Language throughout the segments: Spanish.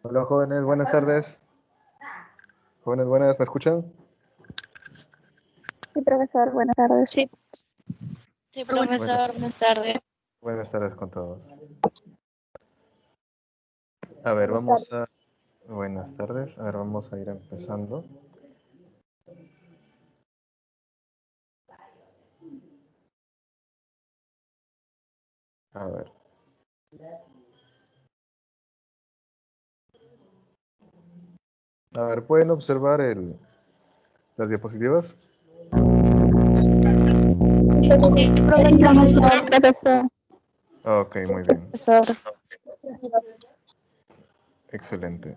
Hola jóvenes, buenas tardes. Jóvenes, buenas, ¿me escuchan? Sí, profesor, buenas tardes. Sí, profesor, buenas tardes. Buenas tardes con todos. A ver, Buenas Buenas tardes. A ver, vamos a ir empezando. A ver. A ver, ¿pueden observar las diapositivas? profesor. Ok, muy bien. Profesor. Excelente.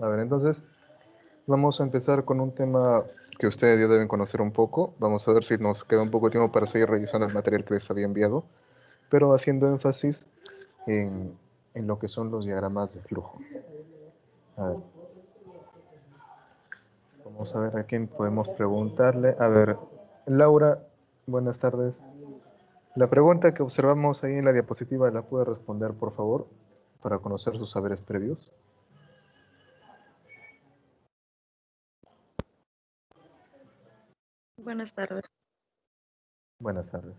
A ver, entonces, vamos a empezar con un tema que ustedes ya deben conocer un poco. Vamos a ver si nos queda un poco de tiempo para seguir revisando el material que les había enviado, pero haciendo énfasis en, en lo que son los diagramas de flujo. A ver. Vamos a ver a quién podemos preguntarle. A ver, Laura, buenas tardes. La pregunta que observamos ahí en la diapositiva, ¿la puede responder, por favor, para conocer sus saberes previos? Buenas tardes. Buenas tardes.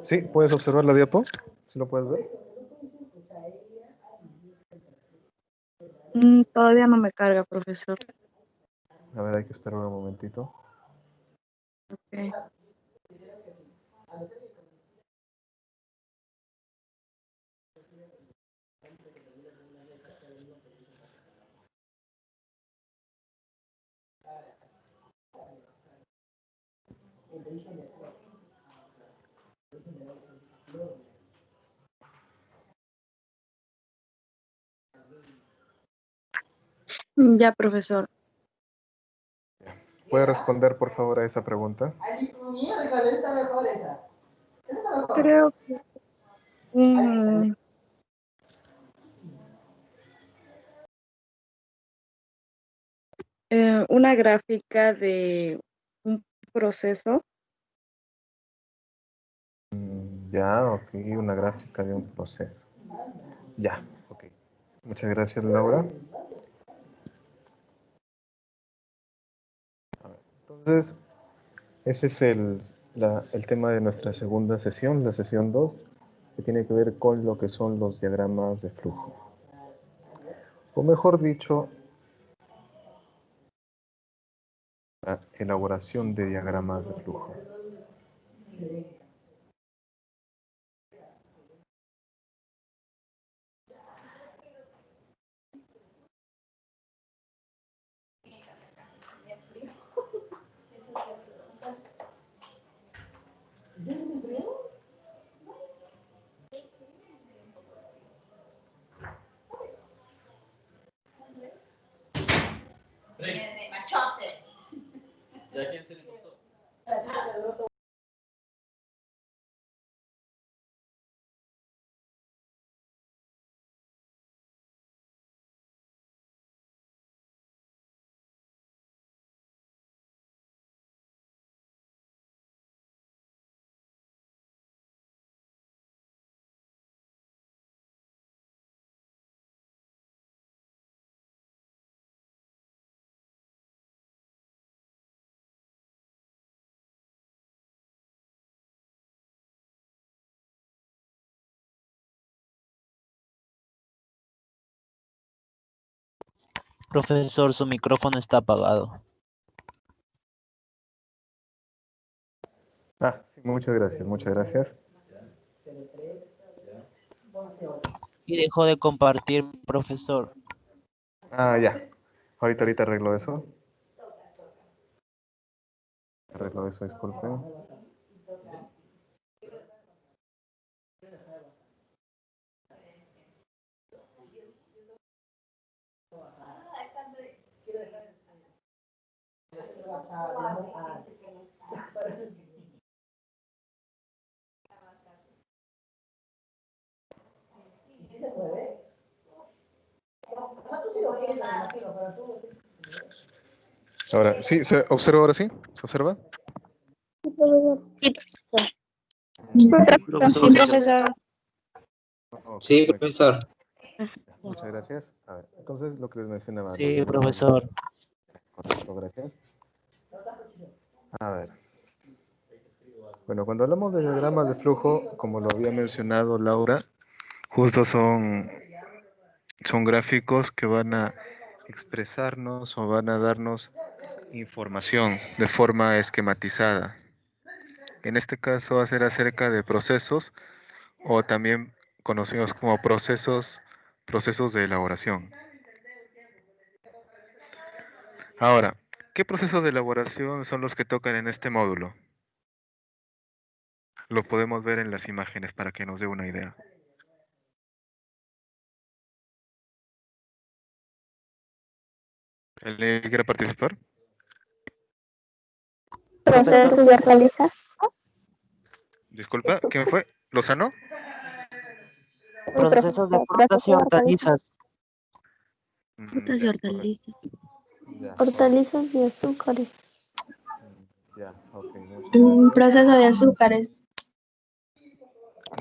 Sí, ¿puedes observar la diapo? ¿Sí lo puedes ver? Todavía no me carga, profesor. A ver, hay que esperar un momentito. Okay. Ya, profesor. ¿Puede responder, por favor, a esa pregunta? Creo que es una gráfica de un proceso. Ya, ok, una gráfica de un proceso. Ya, ok. Muchas gracias, Laura. Entonces, ese es el tema de nuestra segunda sesión, la sesión 2, que tiene que ver con lo que son los diagramas de flujo. O mejor dicho, la elaboración de diagramas de flujo. Profesor, su micrófono está apagado. Sí, muchas gracias, muchas gracias. Y dejó de compartir, profesor. Ya. Ahorita arreglo eso. Arreglo eso, disculpen. Ahora, ¿sí? ¿Se observa ahora sí? ¿Se observa? Sí, profesor. Sí, Profesor, sí, profesor. Ok, Sí, perfecto. profesor. Muchas gracias. A ver, entonces lo que les mencionaba, los sí, diagramas de... profesor. Correcto, gracias. A ver. Bueno, cuando hablamos de diagramas de flujo, como lo había mencionado Laura, justo son gráficos que van a expresarnos o van a darnos información de forma esquematizada. En este caso va a ser acerca de procesos o también conocidos como procesos de elaboración. Ahora, ¿qué procesos de elaboración son los que tocan en este módulo? Lo podemos ver en las imágenes para que nos dé una idea. ¿Alguien quiere participar? Proceso Profesor, de hortaliza. Disculpa, ¿quién fue? ¿Lozano? Sí, procesos de profesor. frutas Proceso y de hortaliza. hortalizas. Frutas y Ya, correcto. hortalizas. Ya, Hortalizas y azúcares. ya, ok, muchas gracias. Proceso de azúcares.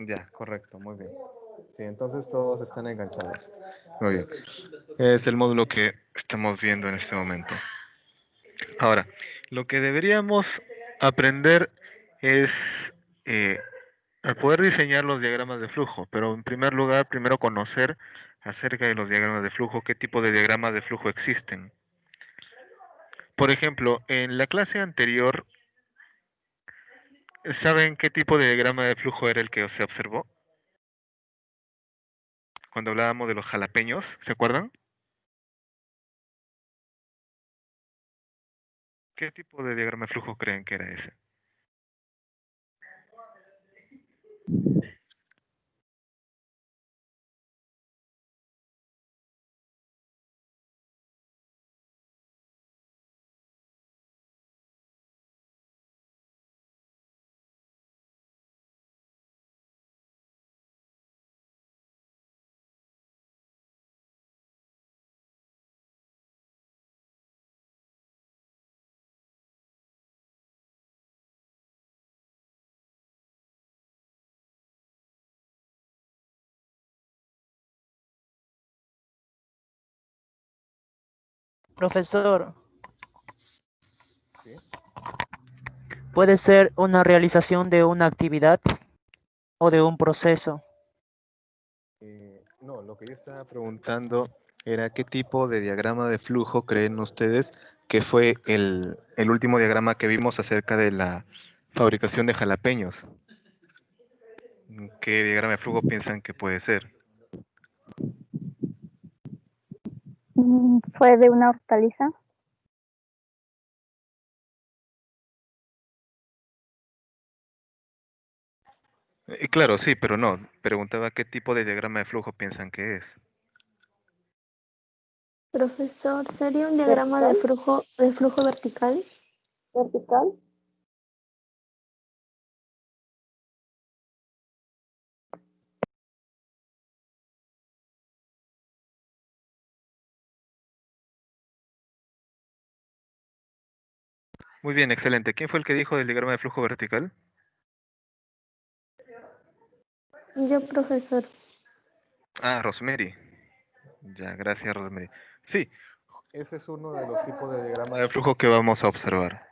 Ya, correcto, muy bien. Sí, entonces todos están enganchados. Muy bien. Es el módulo que estamos viendo en este momento. Ahora, lo que deberíamos aprender es eh, a poder diseñar los diagramas de flujo, pero en primer lugar, primero conocer acerca de los diagramas de flujo, qué tipo de diagramas de flujo existen. Por ejemplo, en la clase anterior, ¿saben qué tipo de diagrama de flujo era el que se observó? Cuando hablábamos de los jalapeños, ¿se acuerdan? ¿Qué tipo de diagrama de flujo creen que era ese? Profesor, ¿Sí? puede ser una realización de una actividad o de un proceso. No, lo que yo estaba preguntando era qué tipo de diagrama de flujo creen ustedes que fue el último diagrama que vimos acerca de la fabricación de jalapeños. ¿Qué diagrama de flujo piensan que puede ser? Fue de una hortaliza. Claro, sí, pero no. Preguntaba qué tipo de diagrama de flujo piensan que es. Profesor, ¿sería un diagrama de flujo vertical? Vertical. Muy bien, excelente. ¿Quién fue el que dijo del diagrama de flujo vertical? Yo, profesor. Ah, Rosemary. Ya, gracias, Rosemary. Sí, ese es uno de los tipos de diagrama de flujo que vamos a observar.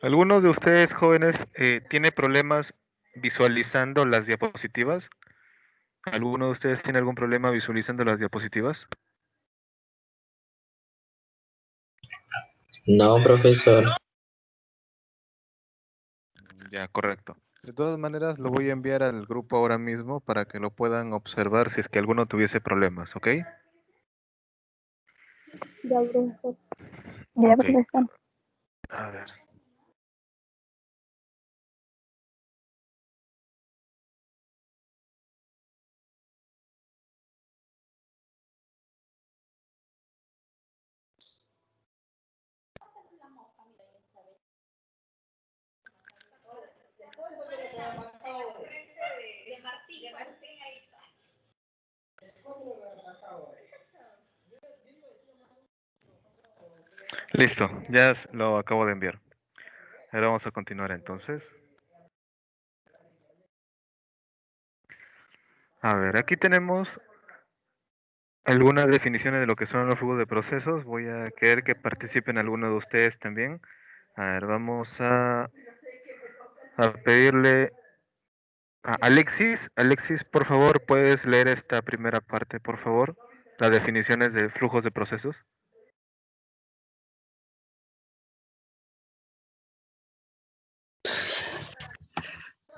¿Alguno de ustedes jóvenes tiene problemas visualizando las diapositivas? ¿Alguno de ustedes tiene algún problema visualizando las diapositivas? No, profesor. Ya, correcto. De todas maneras, lo voy a enviar al grupo ahora mismo para que lo puedan observar si es que alguno tuviese problemas, ¿ok? Ya, profesor. Ya, Ok, profesor. a ver. Listo, lo acabo de enviar. Ahora vamos a continuar entonces. A ver, aquí tenemos algunas definiciones de lo que son los flujos de procesos. Voy a querer que participen algunos de ustedes también. A ver, vamos a pedirle a Alexis. Alexis, por favor, ¿puedes leer esta primera parte, por favor? Las definiciones de flujos de procesos.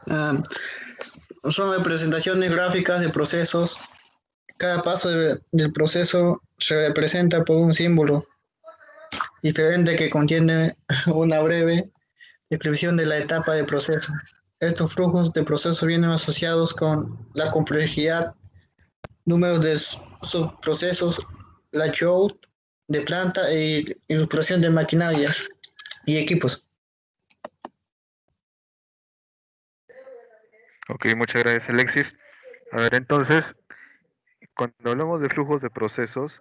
Ah, son representaciones gráficas de procesos. Cada paso del proceso se representa por un símbolo diferente que contiene una breve descripción de la etapa de proceso. Estos flujos de proceso vienen asociados con la complejidad, número de subprocesos, layout de planta e ilustración de maquinarias y equipos. Ok, muchas gracias, Alexis. A ver, entonces, cuando hablamos de flujos de procesos,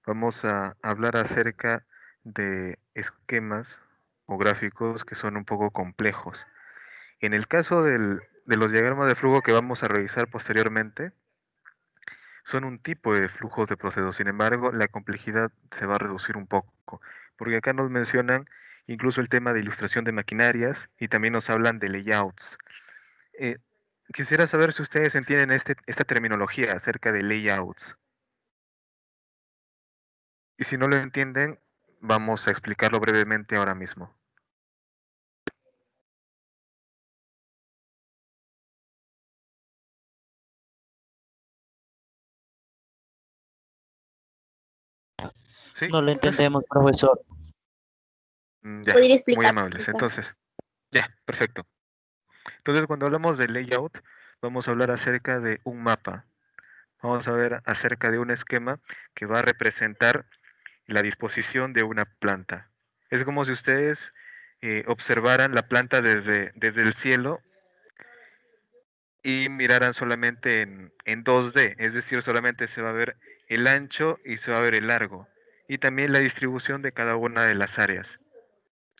vamos a hablar acerca de esquemas o gráficos que son un poco complejos. En el caso de los diagramas de flujo que vamos a revisar posteriormente, son un tipo de flujos de procesos. Sin embargo, la complejidad se va a reducir un poco, porque acá nos mencionan incluso el tema de ilustración de maquinarias y también nos hablan de layouts. Eh, Quisiera saber si ustedes entienden esta terminología acerca de layouts. Y si no lo entienden, vamos a explicarlo brevemente ahora mismo. ¿Sí? No lo ¿Entonces? entendemos, profesor. Ya, ¿Podría muy explicar, amables. quizá? Entonces, ya, perfecto. Entonces, cuando hablamos de layout, vamos a hablar acerca de un mapa. Vamos a ver acerca de un esquema que va a representar la disposición de una planta. Es como si ustedes observaran la planta desde el cielo y miraran solamente en 2D, es decir, solamente se va a ver el ancho y se va a ver el largo, y también la distribución de cada una de las áreas.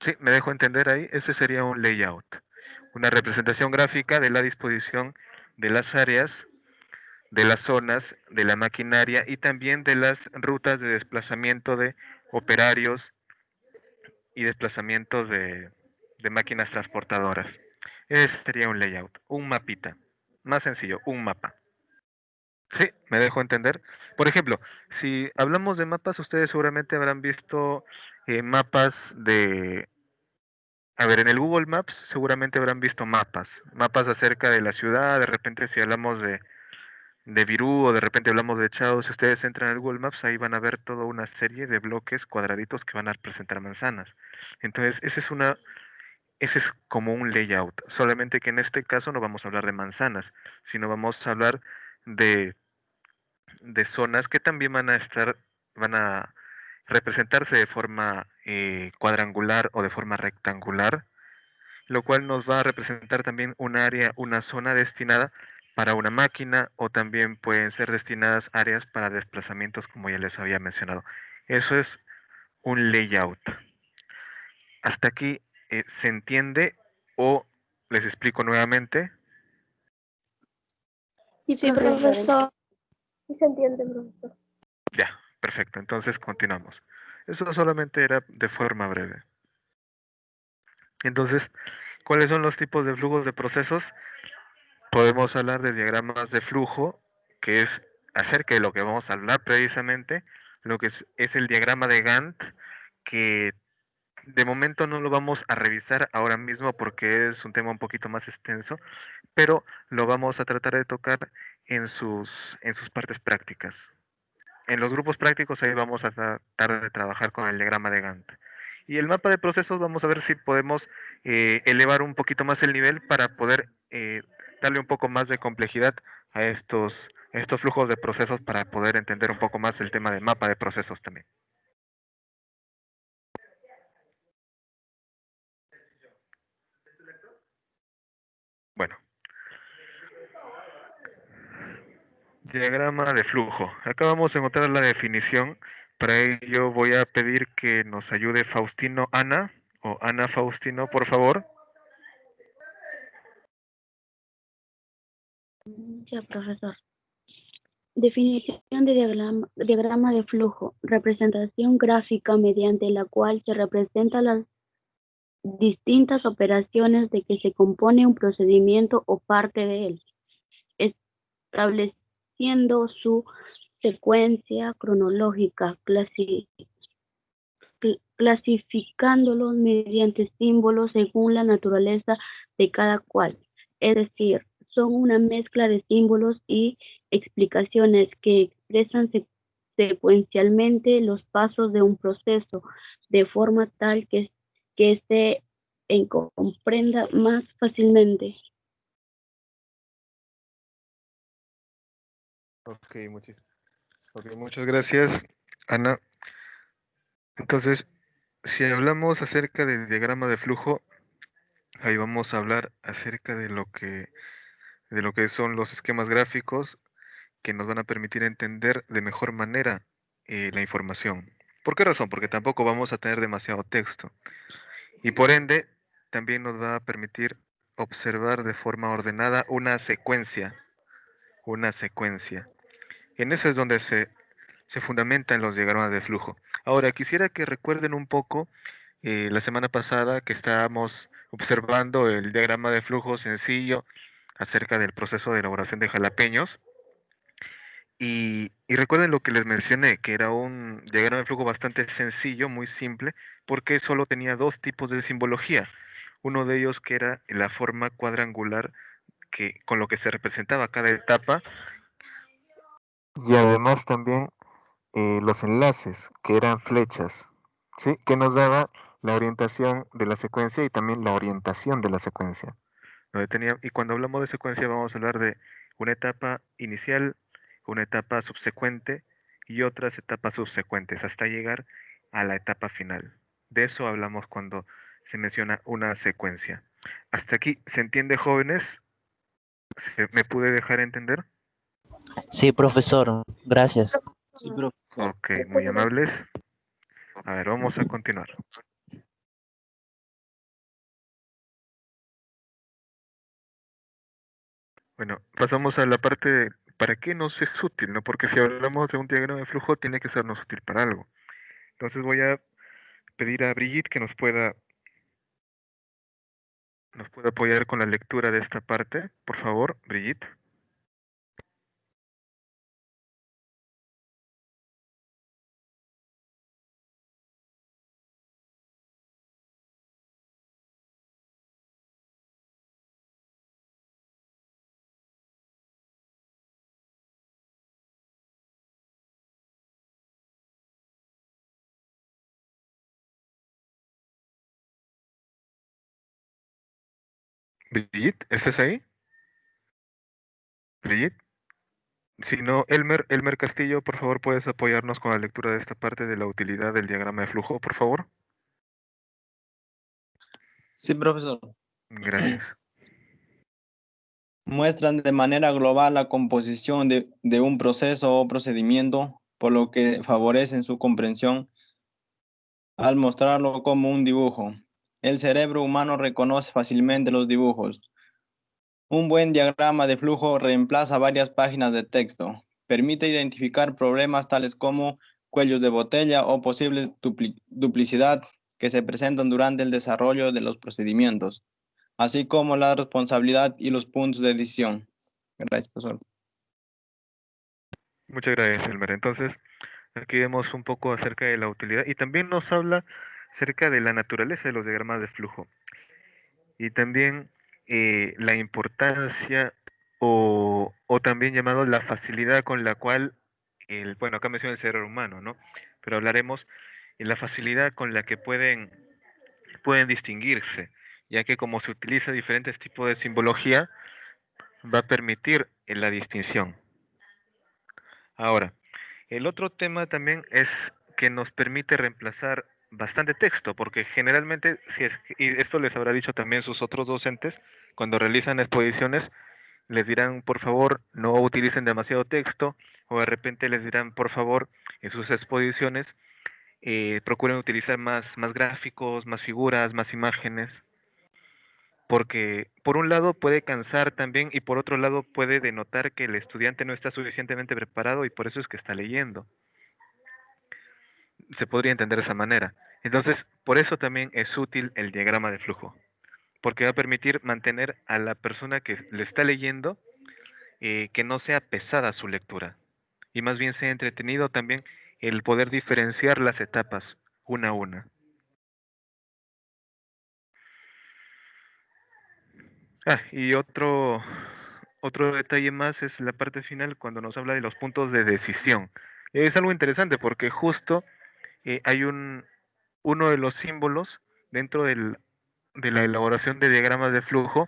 Sí, me dejo entender ahí, ese sería un layout, una representación gráfica de la disposición de las áreas, de las zonas, de la maquinaria y también de las rutas de desplazamiento de operarios y desplazamiento de máquinas transportadoras. Ese sería un layout, un mapita. Más sencillo, un mapa. Sí, me dejo entender. Por ejemplo, si hablamos de mapas, ustedes seguramente habrán visto mapas a ver, en el Google Maps seguramente habrán visto mapas acerca de la ciudad, de repente si hablamos de Virú o de repente hablamos de Chao, si ustedes entran al Google Maps, ahí van a ver toda una serie de bloques cuadraditos que van a representar manzanas. Entonces, ese es como un layout, solamente que en este caso no vamos a hablar de manzanas, sino vamos a hablar de zonas que también van a representarse de forma cuadrangular o de forma rectangular, lo cual nos va a representar también un área, una zona destinada para una máquina o también pueden ser destinadas áreas para desplazamientos como ya les había mencionado. Eso es un layout. Hasta aquí se entiende o les explico nuevamente. Sí, profesor. Sí se entiende, profesor. Ya, perfecto. Entonces continuamos. Eso solamente era de forma breve. Entonces, ¿cuáles son los tipos de flujos de procesos? Podemos hablar de diagramas de flujo, que es acerca de lo que vamos a hablar precisamente, lo que es el diagrama de Gantt, que de momento no lo vamos a revisar ahora mismo porque es un tema un poquito más extenso, pero lo vamos a tratar de tocar en sus partes prácticas. En los grupos prácticos ahí vamos a tratar de trabajar con el diagrama de Gantt. Y el mapa de procesos vamos a ver si podemos elevar un poquito más el nivel para poder darle un poco más de complejidad a estos flujos de procesos para poder entender un poco más el tema de mapa de procesos también. Bueno, Diagrama de flujo. Acá vamos a encontrar la definición. Para ello voy a pedir que nos ayude Faustino Ana o Ana Faustino, por favor. Ya, profesor. Definición de diagrama de flujo. Representación gráfica mediante la cual se representan las distintas operaciones de que se compone un procedimiento o parte de él, estableciendo su secuencia cronológica, clasificándolos mediante símbolos según la naturaleza de cada cual. Es decir, son una mezcla de símbolos y explicaciones que expresan secuencialmente los pasos de un proceso, de forma tal que se comprenda más fácilmente. Ok, muchas gracias, Ana. Entonces, si hablamos acerca del diagrama de flujo, ahí vamos a hablar acerca de lo que son los esquemas gráficos que nos van a permitir entender de mejor manera la información. ¿Por qué razón? Porque tampoco vamos a tener demasiado texto. Y por ende, también nos va a permitir observar de forma ordenada una secuencia. Una secuencia. En eso es donde se fundamentan los diagramas de flujo. Ahora, quisiera que recuerden un poco la semana pasada que estábamos observando el diagrama de flujo sencillo acerca del proceso de elaboración de jalapeños. Y recuerden lo que les mencioné, que era un diagrama de flujo bastante sencillo, muy simple, porque solo tenía dos tipos de simbología. Uno de ellos que era la forma cuadrangular con lo que se representaba cada etapa, y además también los enlaces, que eran flechas, ¿sí? Que nos daba la orientación de la secuencia y también la orientación de la secuencia. Y cuando hablamos de secuencia vamos a hablar de una etapa inicial, una etapa subsecuente y otras etapas subsecuentes hasta llegar a la etapa final. De eso hablamos cuando se menciona una secuencia. ¿Hasta aquí se entiende, jóvenes? ¿Me pude dejar entender? Sí, profesor, gracias. Sí, profesor. Ok, muy amables. A ver, vamos a continuar. Bueno, pasamos a la parte de para qué nos es útil, ¿no? Porque si hablamos de un diagrama de flujo, tiene que sernos útil para algo. Entonces voy a pedir a Brigitte que nos pueda apoyar con la lectura de esta parte. Por favor, Brigitte. Brigitte, ¿estás ahí? Brigitte. Si no, Elmer Castillo, por favor, puedes apoyarnos con la lectura de esta parte de la utilidad del diagrama de flujo, por favor. Sí, profesor. Gracias. Muestran de manera global la composición de un proceso o procedimiento, por lo que favorecen su comprensión al mostrarlo como un dibujo. El cerebro humano reconoce fácilmente los dibujos. Un buen diagrama de flujo reemplaza varias páginas de texto. Permite identificar problemas tales como cuellos de botella o posible duplicidad que se presentan durante el desarrollo de los procedimientos, así como la responsabilidad y los puntos de decisión. Gracias, profesor. Muchas gracias, Elmer. Entonces, aquí vemos un poco acerca de la utilidad y también nos habla acerca de la naturaleza de los diagramas de flujo y también la importancia o también llamado la facilidad con la cual, bueno, acá menciona el cerebro humano, ¿no? Pero hablaremos de la facilidad con la que pueden distinguirse, ya que como se utiliza diferentes tipos de simbología, va a permitir la distinción. Ahora, el otro tema también es que nos permite reemplazar bastante texto, porque generalmente, y esto les habrá dicho también sus otros docentes, cuando realizan exposiciones, les dirán, por favor, no utilicen demasiado texto, o de repente les dirán, por favor, en sus exposiciones, procuren utilizar más gráficos, más figuras, más imágenes, porque por un lado puede cansar también y por otro lado puede denotar que el estudiante no está suficientemente preparado y por eso es que está leyendo. Se podría entender de esa manera. Entonces, por eso también es útil el diagrama de flujo, porque va a permitir mantener a la persona que le está leyendo que no sea pesada su lectura y más bien sea entretenido también el poder diferenciar las etapas una a una. Y otro detalle más es la parte final cuando nos habla de los puntos de decisión. Es algo interesante porque justo hay uno de los símbolos dentro de la elaboración de diagramas de flujo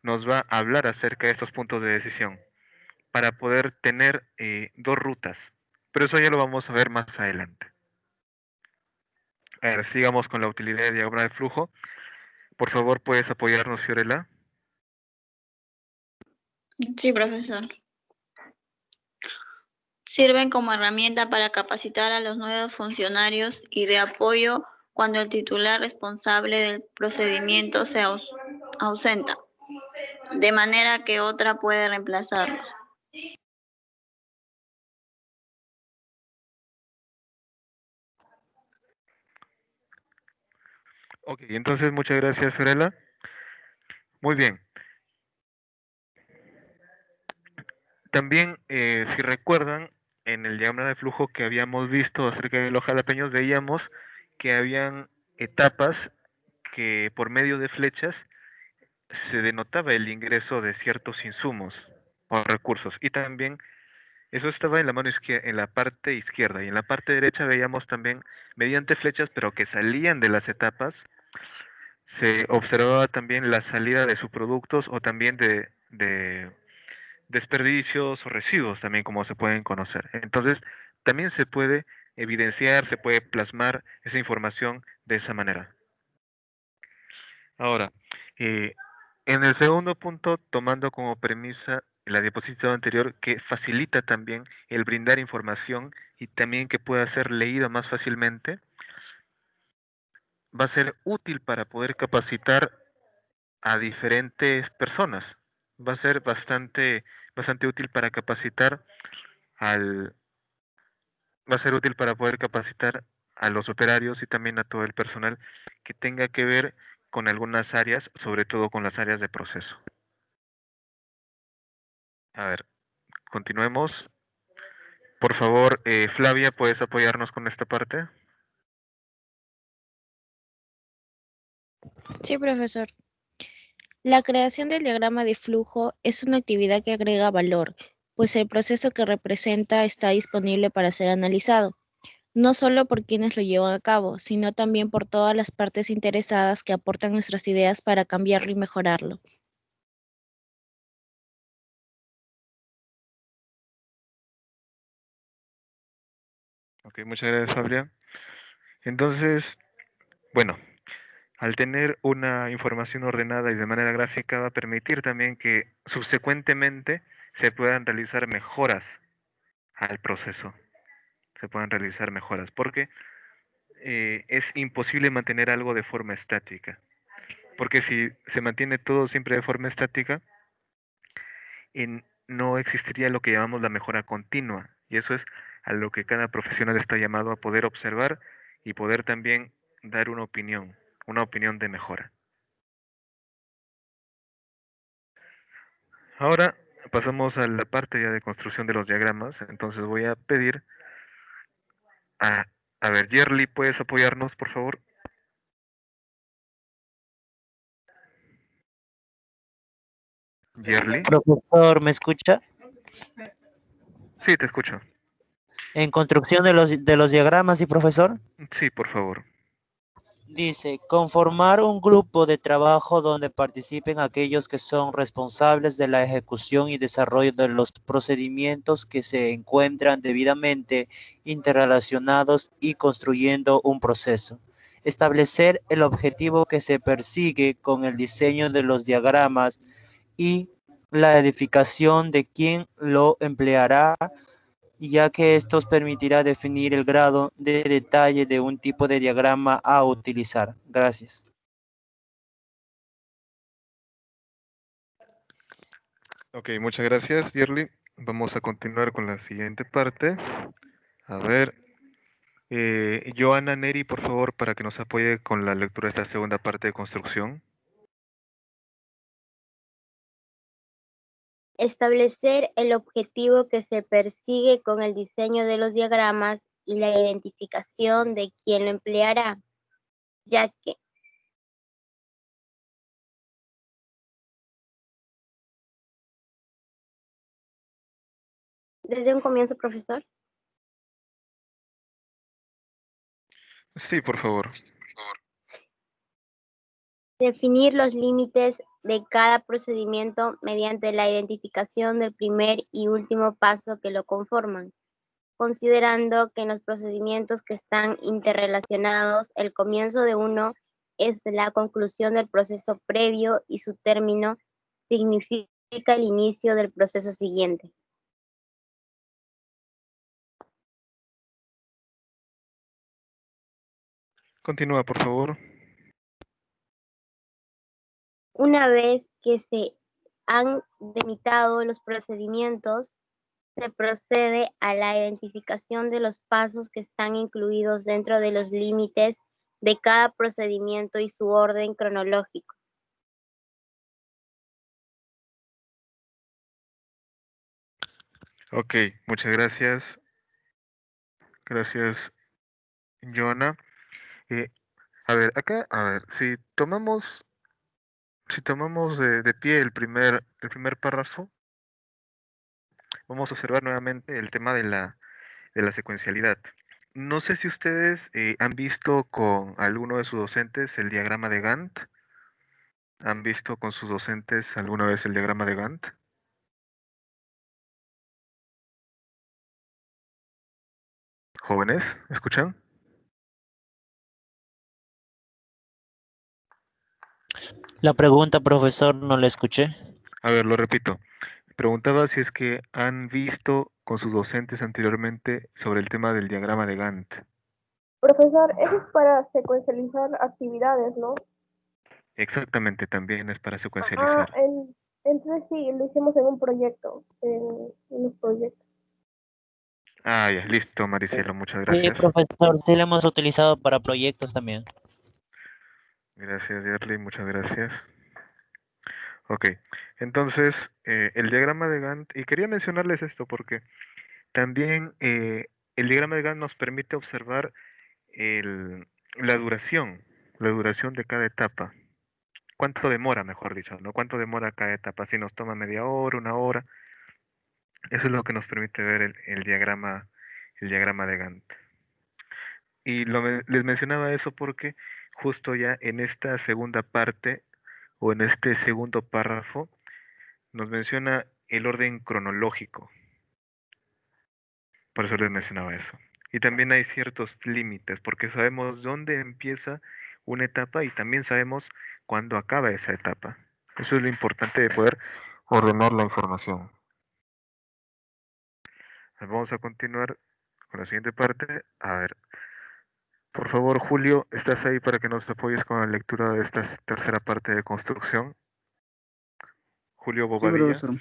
nos va a hablar acerca de estos puntos de decisión para poder tener dos rutas. Pero eso ya lo vamos a ver más adelante. A ver, sigamos con la utilidad de diagrama de flujo. Por favor, ¿puedes apoyarnos, Fiorella? Sí, profesor. Sirven como herramienta para capacitar a los nuevos funcionarios y de apoyo cuando el titular responsable del procedimiento se ausenta, de manera que otra puede reemplazarlo. Ok, entonces muchas gracias, Fiorella. Muy bien. También, si recuerdan, en el diagrama de flujo que habíamos visto acerca de los jalapeños, veíamos que habían etapas que por medio de flechas se denotaba el ingreso de ciertos insumos o recursos. Y también eso estaba en la mano izquierda, en la parte izquierda. Y en la parte derecha veíamos también, mediante flechas, pero que salían de las etapas, se observaba también la salida de subproductos o también de desperdicios o residuos también como se pueden conocer. Entonces, también se puede evidenciar, se puede plasmar esa información de esa manera. Ahora, en el segundo punto, tomando como premisa la diapositiva anterior, que facilita también el brindar información y también que pueda ser leída más fácilmente, va a ser útil para poder capacitar a diferentes personas. Va a ser bastante útil para capacitar al, va a ser útil para poder capacitar a los operarios y también a todo el personal que tenga que ver con algunas áreas, sobre todo con las áreas de proceso. A ver, continuemos. Por favor, Flavia, ¿puedes apoyarnos con esta parte? Sí, profesor. La creación del diagrama de flujo es una actividad que agrega valor, pues el proceso que representa está disponible para ser analizado, no solo por quienes lo llevan a cabo, sino también por todas las partes interesadas que aportan nuestras ideas para cambiarlo y mejorarlo. Ok, muchas gracias, Fabia. Entonces, bueno, al tener una información ordenada y de manera gráfica va a permitir también que subsecuentemente se puedan realizar mejoras al proceso. Se puedan realizar mejoras, porque es imposible mantener algo de forma estática. Porque si se mantiene todo siempre de forma estática, no existiría lo que llamamos la mejora continua. Y eso es a lo que cada profesional está llamado a poder observar y poder también dar una opinión de mejora. Ahora pasamos a la parte ya de construcción de los diagramas. Entonces voy a pedir a ver, Yerly, ¿puedes apoyarnos, por favor? Yerly. Profesor, ¿me escucha? Sí, te escucho. En construcción de los diagramas, ¿y profesor? Sí, por favor. Dice, conformar un grupo de trabajo donde participen aquellos que son responsables de la ejecución y desarrollo de los procedimientos que se encuentran debidamente interrelacionados y construyendo un proceso. Establecer el objetivo que se persigue con el diseño de los diagramas y la edificación de quién lo empleará, ya que esto permitirá definir el grado de detalle de un tipo de diagrama a utilizar. Gracias. Ok, muchas gracias, Yerli. Vamos a continuar con la siguiente parte. A ver, Joana Neri, por favor, para que nos apoye con la lectura de esta segunda parte de construcción. Establecer el objetivo que se persigue con el diseño de los diagramas y la identificación de quién lo empleará, ya que desde un comienzo, profesor. Sí, por favor. Definir los límites de cada procedimiento mediante la identificación del primer y último paso que lo conforman, considerando que en los procedimientos que están interrelacionados, el comienzo de uno es la conclusión del proceso previo y su término significa el inicio del proceso siguiente. Continúa, por favor. Una vez que se han delimitado los procedimientos, se procede a la identificación de los pasos que están incluidos dentro de los límites de cada procedimiento y su orden cronológico. Ok, muchas gracias. Gracias, Joana. A ver, acá, a ver, si tomamos de pie el primer párrafo, vamos a observar nuevamente el tema de la secuencialidad. No sé si ustedes han visto con alguno de sus docentes el diagrama de Gantt. ¿Han visto con sus docentes alguna vez el diagrama de Gantt? Jóvenes, ¿escuchan? La pregunta, profesor, no la escuché. A ver, lo repito. Preguntaba si es que han visto con sus docentes anteriormente sobre el tema del diagrama de Gantt. Profesor, eso es para secuencializar actividades, ¿no? Exactamente, también es para Ah, secuencializar. entonces sí, lo hicimos en un proyecto, en los proyectos. Ah, ya, listo, Maricielo, muchas Sí, gracias. profesor, sí lo hemos utilizado para proyectos también. Gracias, Yerly, muchas gracias. Ok, entonces, el diagrama de Gantt, y quería mencionarles esto porque también el diagrama de Gantt nos permite observar el- la duración, la duración de cada etapa. ¿Cuánto demora, mejor dicho, ¿no? ¿Cuánto demora cada etapa? Si nos toma media hora, una hora. Eso es lo que nos permite ver el diagrama de Gantt. Y les mencionaba eso porque justo ya en esta segunda parte o en este segundo párrafo nos menciona el orden cronológico. Por eso les mencionaba eso. Y también hay ciertos límites porque sabemos dónde empieza una etapa y también sabemos cuándo acaba esa etapa. Eso es lo importante de poder ordenar la información. Vamos a continuar con la siguiente parte. A ver, por favor, Julio, ¿estás ahí para que nos apoyes con la lectura de esta tercera parte de construcción? Julio Sí, Bobadilla, profesor.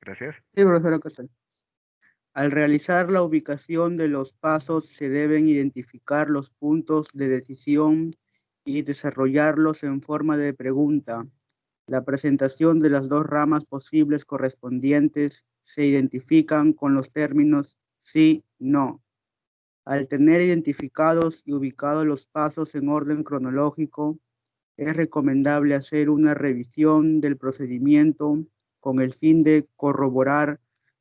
gracias. Sí, profesor, acá está. Al realizar la ubicación de los pasos, se deben identificar los puntos de decisión y desarrollarlos en forma de pregunta. La presentación de las dos ramas posibles correspondientes se identifican con los términos sí, no. Al tener identificados y ubicados los pasos en orden cronológico, es recomendable hacer una revisión del procedimiento con el fin de corroborar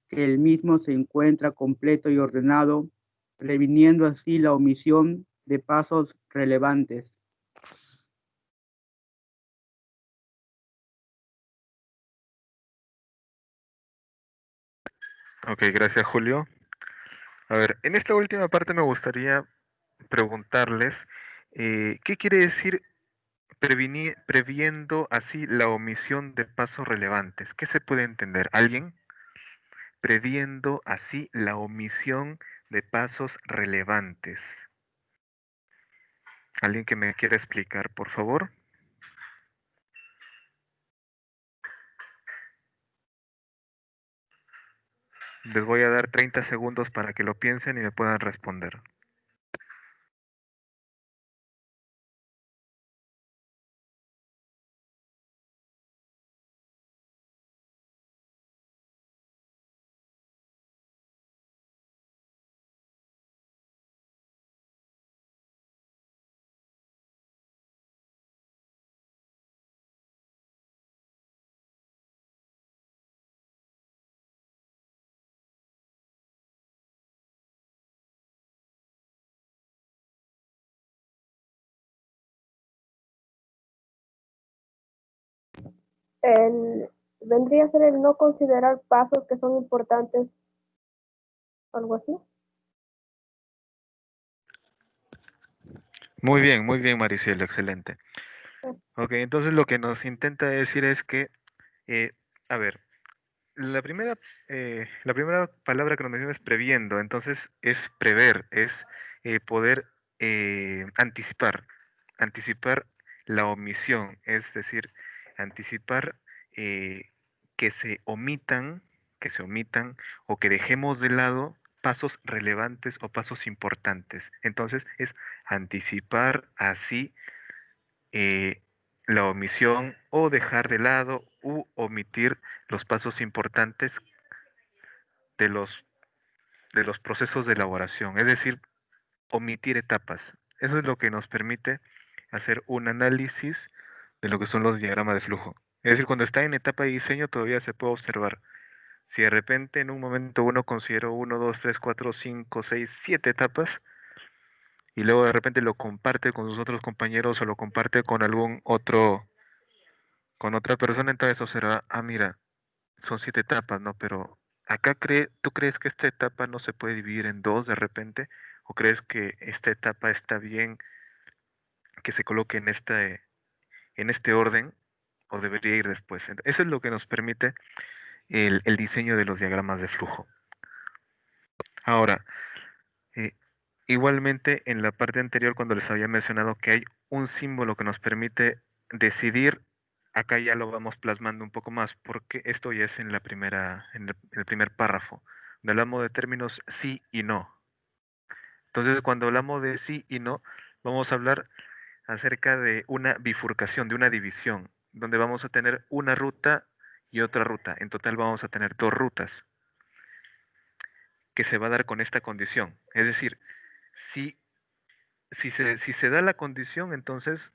que el mismo se encuentra completo y ordenado, previniendo así la omisión de pasos relevantes. Ok, gracias, Julio. A ver, en esta última parte me gustaría preguntarles qué quiere decir previendo así la omisión de pasos relevantes. ¿Qué se puede entender? ¿Alguien? Previendo así la omisión de pasos relevantes. ¿Alguien que me quiera explicar, por favor? Les voy a dar 30 segundos para que lo piensen y me puedan responder. Vendría a ser el no considerar pasos que son importantes, algo así. Muy bien, Maricielo, excelente. Ok, entonces lo que nos intenta decir es que, a ver, la primera palabra que nos menciona es previendo, entonces es prever, es poder anticipar la omisión, es decir, anticipar que se omitan, o que dejemos de lado pasos relevantes o pasos importantes. Entonces es anticipar así la omisión o dejar de lado u omitir los pasos importantes de los procesos de elaboración, es decir, omitir etapas. Eso es lo que nos permite hacer un análisis de lo que son los diagramas de flujo. Es decir, cuando está en etapa de diseño todavía se puede observar. Si de repente en un momento uno consideró 1, 2, 3, 4, 5, 6, 7 etapas y luego de repente lo comparte con sus otros compañeros o lo comparte con con otra persona, entonces observa, mira, son 7 etapas, ¿no? Pero acá ¿tú crees que esta etapa no se puede dividir en dos de repente? ¿O crees que esta etapa está bien que se coloque en este orden o debería ir después? Eso es lo que nos permite el diseño de los diagramas de flujo. Ahora, eh, igualmente en la parte anterior cuando les había mencionado que hay un símbolo que nos permite decidir, acá ya lo vamos plasmando un poco más, porque esto ya es en el primer párrafo, donde hablamos de términos sí y no. Entonces, cuando hablamos de sí y no, vamos a hablar acerca de una bifurcación, de una división, donde vamos a tener una ruta y otra ruta. En total vamos a tener 2 rutas que se va a dar con esta condición. Es decir, si se da la condición, entonces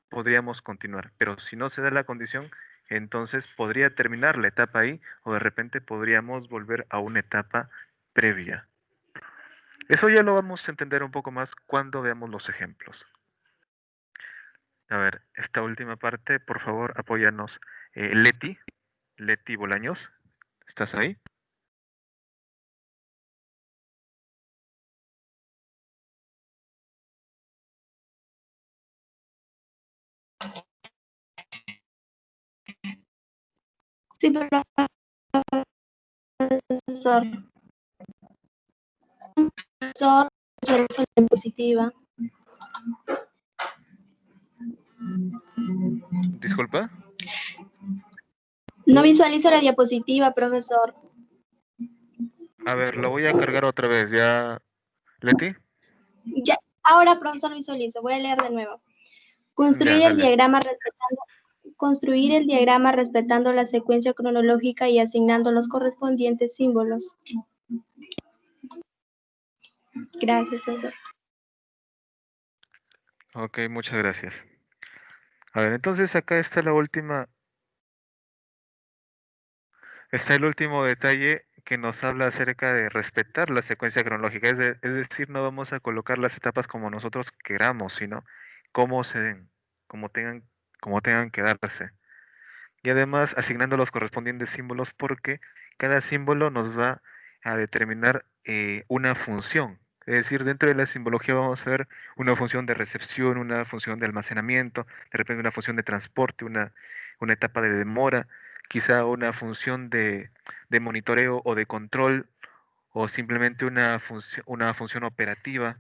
podríamos continuar, pero si no se da la condición, entonces podría terminar la etapa ahí o de repente podríamos volver a una etapa previa. Eso ya lo vamos a entender un poco más cuando veamos los ejemplos. A ver, esta última parte, por favor, apóyanos. Leti Bolaños, ¿estás ahí? Sí, profesor. Profesor, visualizo la diapositiva. Disculpa. No visualizo la diapositiva, profesor. A ver, lo voy a cargar otra vez, ¿ya, Leti? Ya, ahora, profesor, visualizo. Voy a leer de nuevo. Construir Ya, el diagrama respetando la secuencia cronológica y asignando los correspondientes símbolos. Gracias, profesor. Ok, muchas gracias. A ver, entonces acá está el último detalle que nos habla acerca de respetar la secuencia cronológica, es decir, no vamos a colocar las etapas como nosotros queramos, sino cómo se den, como tengan que darse. Y además asignando los correspondientes símbolos porque cada símbolo nos va a determinar una función. Es Es decir, dentro de la simbología vamos a ver una función de recepción, una función de almacenamiento, de repente una función de transporte, una etapa de demora, quizá una función de monitoreo o de control, o simplemente una función operativa.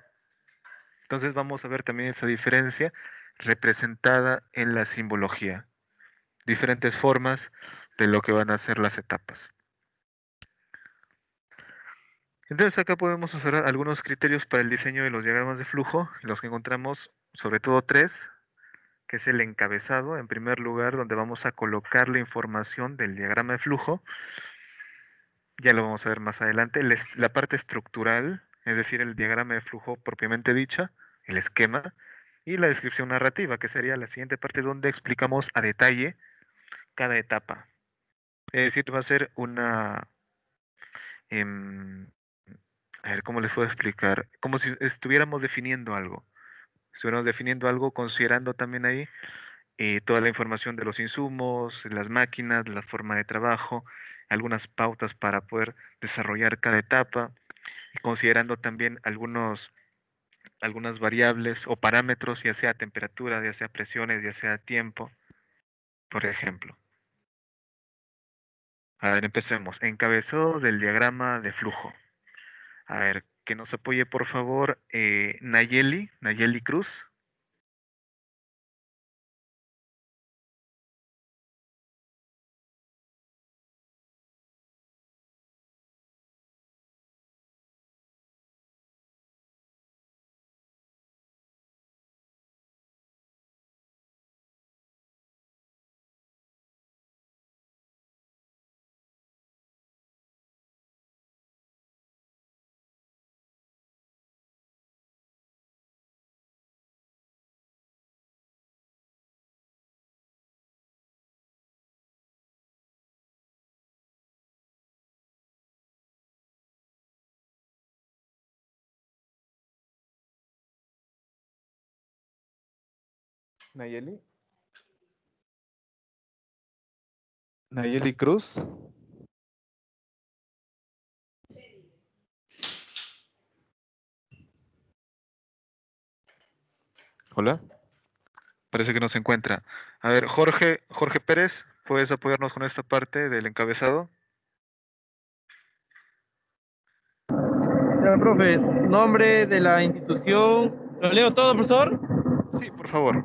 Entonces vamos a ver también esa diferencia representada en la simbología. Diferentes formas de lo que van a ser las etapas. Entonces acá podemos observar algunos criterios para el diseño de los diagramas de flujo, los que encontramos sobre todo tres, que es el encabezado, en primer lugar, donde vamos a colocar la información del diagrama de flujo. Ya lo vamos a ver más adelante. La parte estructural, es decir, el diagrama de flujo propiamente dicha, el esquema, y la descripción narrativa, que sería la siguiente parte donde explicamos a detalle cada etapa. Es decir, va a ser una... a ver, ¿cómo les puedo explicar? Como si estuviéramos definiendo algo. Estuviéramos definiendo algo considerando también ahí toda la información de los insumos, las máquinas, la forma de trabajo, algunas pautas para poder desarrollar cada etapa, y considerando también algunas variables o parámetros, ya sea temperatura, ya sea presiones, ya sea tiempo, por ejemplo. A ver, empecemos. Encabezado del diagrama de flujo. A ver, que nos apoye por favor Nayeli Cruz. Nayeli. Nayeli Cruz. Hola. Parece que no se encuentra. A ver, Jorge Pérez, ¿puedes apoyarnos con esta parte del encabezado? Ya, profe, nombre de la institución. ¿Lo leo todo, profesor? Sí, por favor.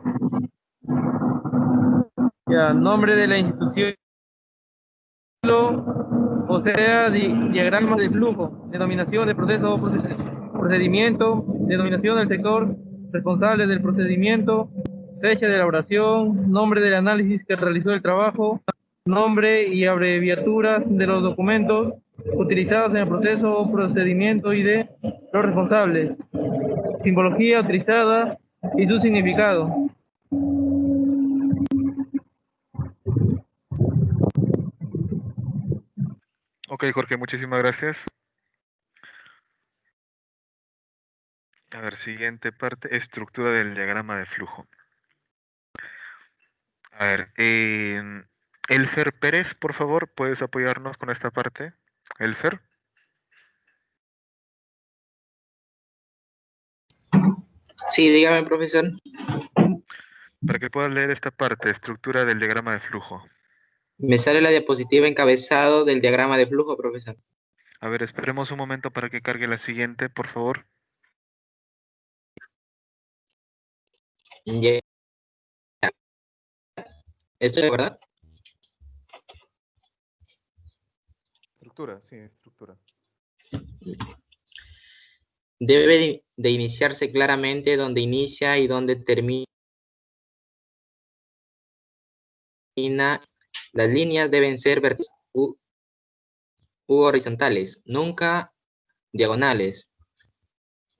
Ya, nombre de la institución, o sea, diagrama de flujo, denominación de proceso, procedimiento, denominación del sector responsable del procedimiento, fecha de elaboración, nombre del análisis que realizó el trabajo, nombre y abreviaturas de los documentos utilizados en el proceso o procedimiento y de los responsables, simbología utilizada y su significado. Ok, Jorge, muchísimas gracias. A ver, siguiente parte, estructura del diagrama de flujo. A ver, Elfer Pérez, por favor, ¿puedes apoyarnos con esta parte? Elfer. Sí, dígame, profesor. Para que puedas leer esta parte, estructura del diagrama de flujo. Me sale la diapositiva encabezado del diagrama de flujo, profesor. A ver, esperemos un momento para que cargue la siguiente, por favor. Ya. ¿Esto es verdad? Estructura, sí, estructura. Debe de iniciarse claramente donde inicia y donde termina. Las líneas deben ser verticales u horizontales, nunca diagonales.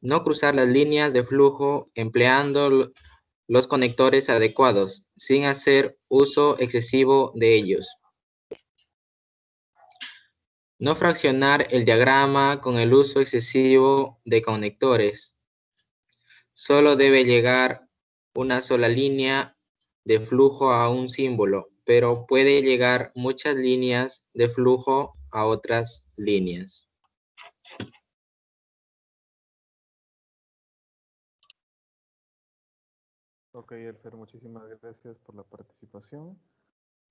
No cruzar las líneas de flujo empleando los conectores adecuados, sin hacer uso excesivo de ellos. No fraccionar el diagrama con el uso excesivo de conectores. Solo debe llegar una sola línea de flujo a un símbolo, pero puede llegar muchas líneas de flujo a otras líneas. Ok, Elfer, muchísimas gracias por la participación.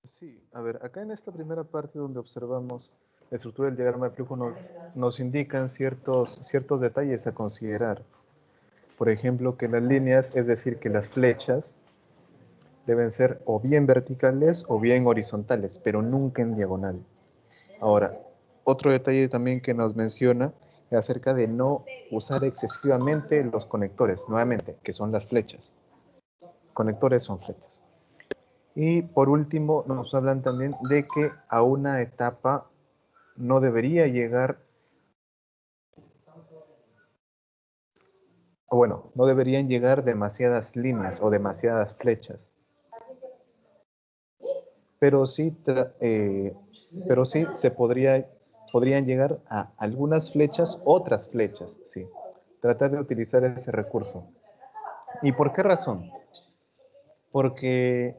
Sí, a ver, acá en esta primera parte donde observamos la estructura del diagrama de flujo nos indican ciertos detalles a considerar. Por ejemplo, que las líneas, es decir, que las flechas deben ser o bien verticales o bien horizontales, pero nunca en diagonal. Ahora, otro detalle también que nos menciona es acerca de no usar excesivamente los conectores, nuevamente, que son las flechas. Conectores son flechas. Y por último, nos hablan también de que a una etapa no debería llegar, o bueno, no deberían llegar demasiadas líneas o demasiadas flechas. Pero sí, podrían llegar a algunas flechas, otras flechas, sí. Tratar de utilizar ese recurso. ¿Y por qué razón? Porque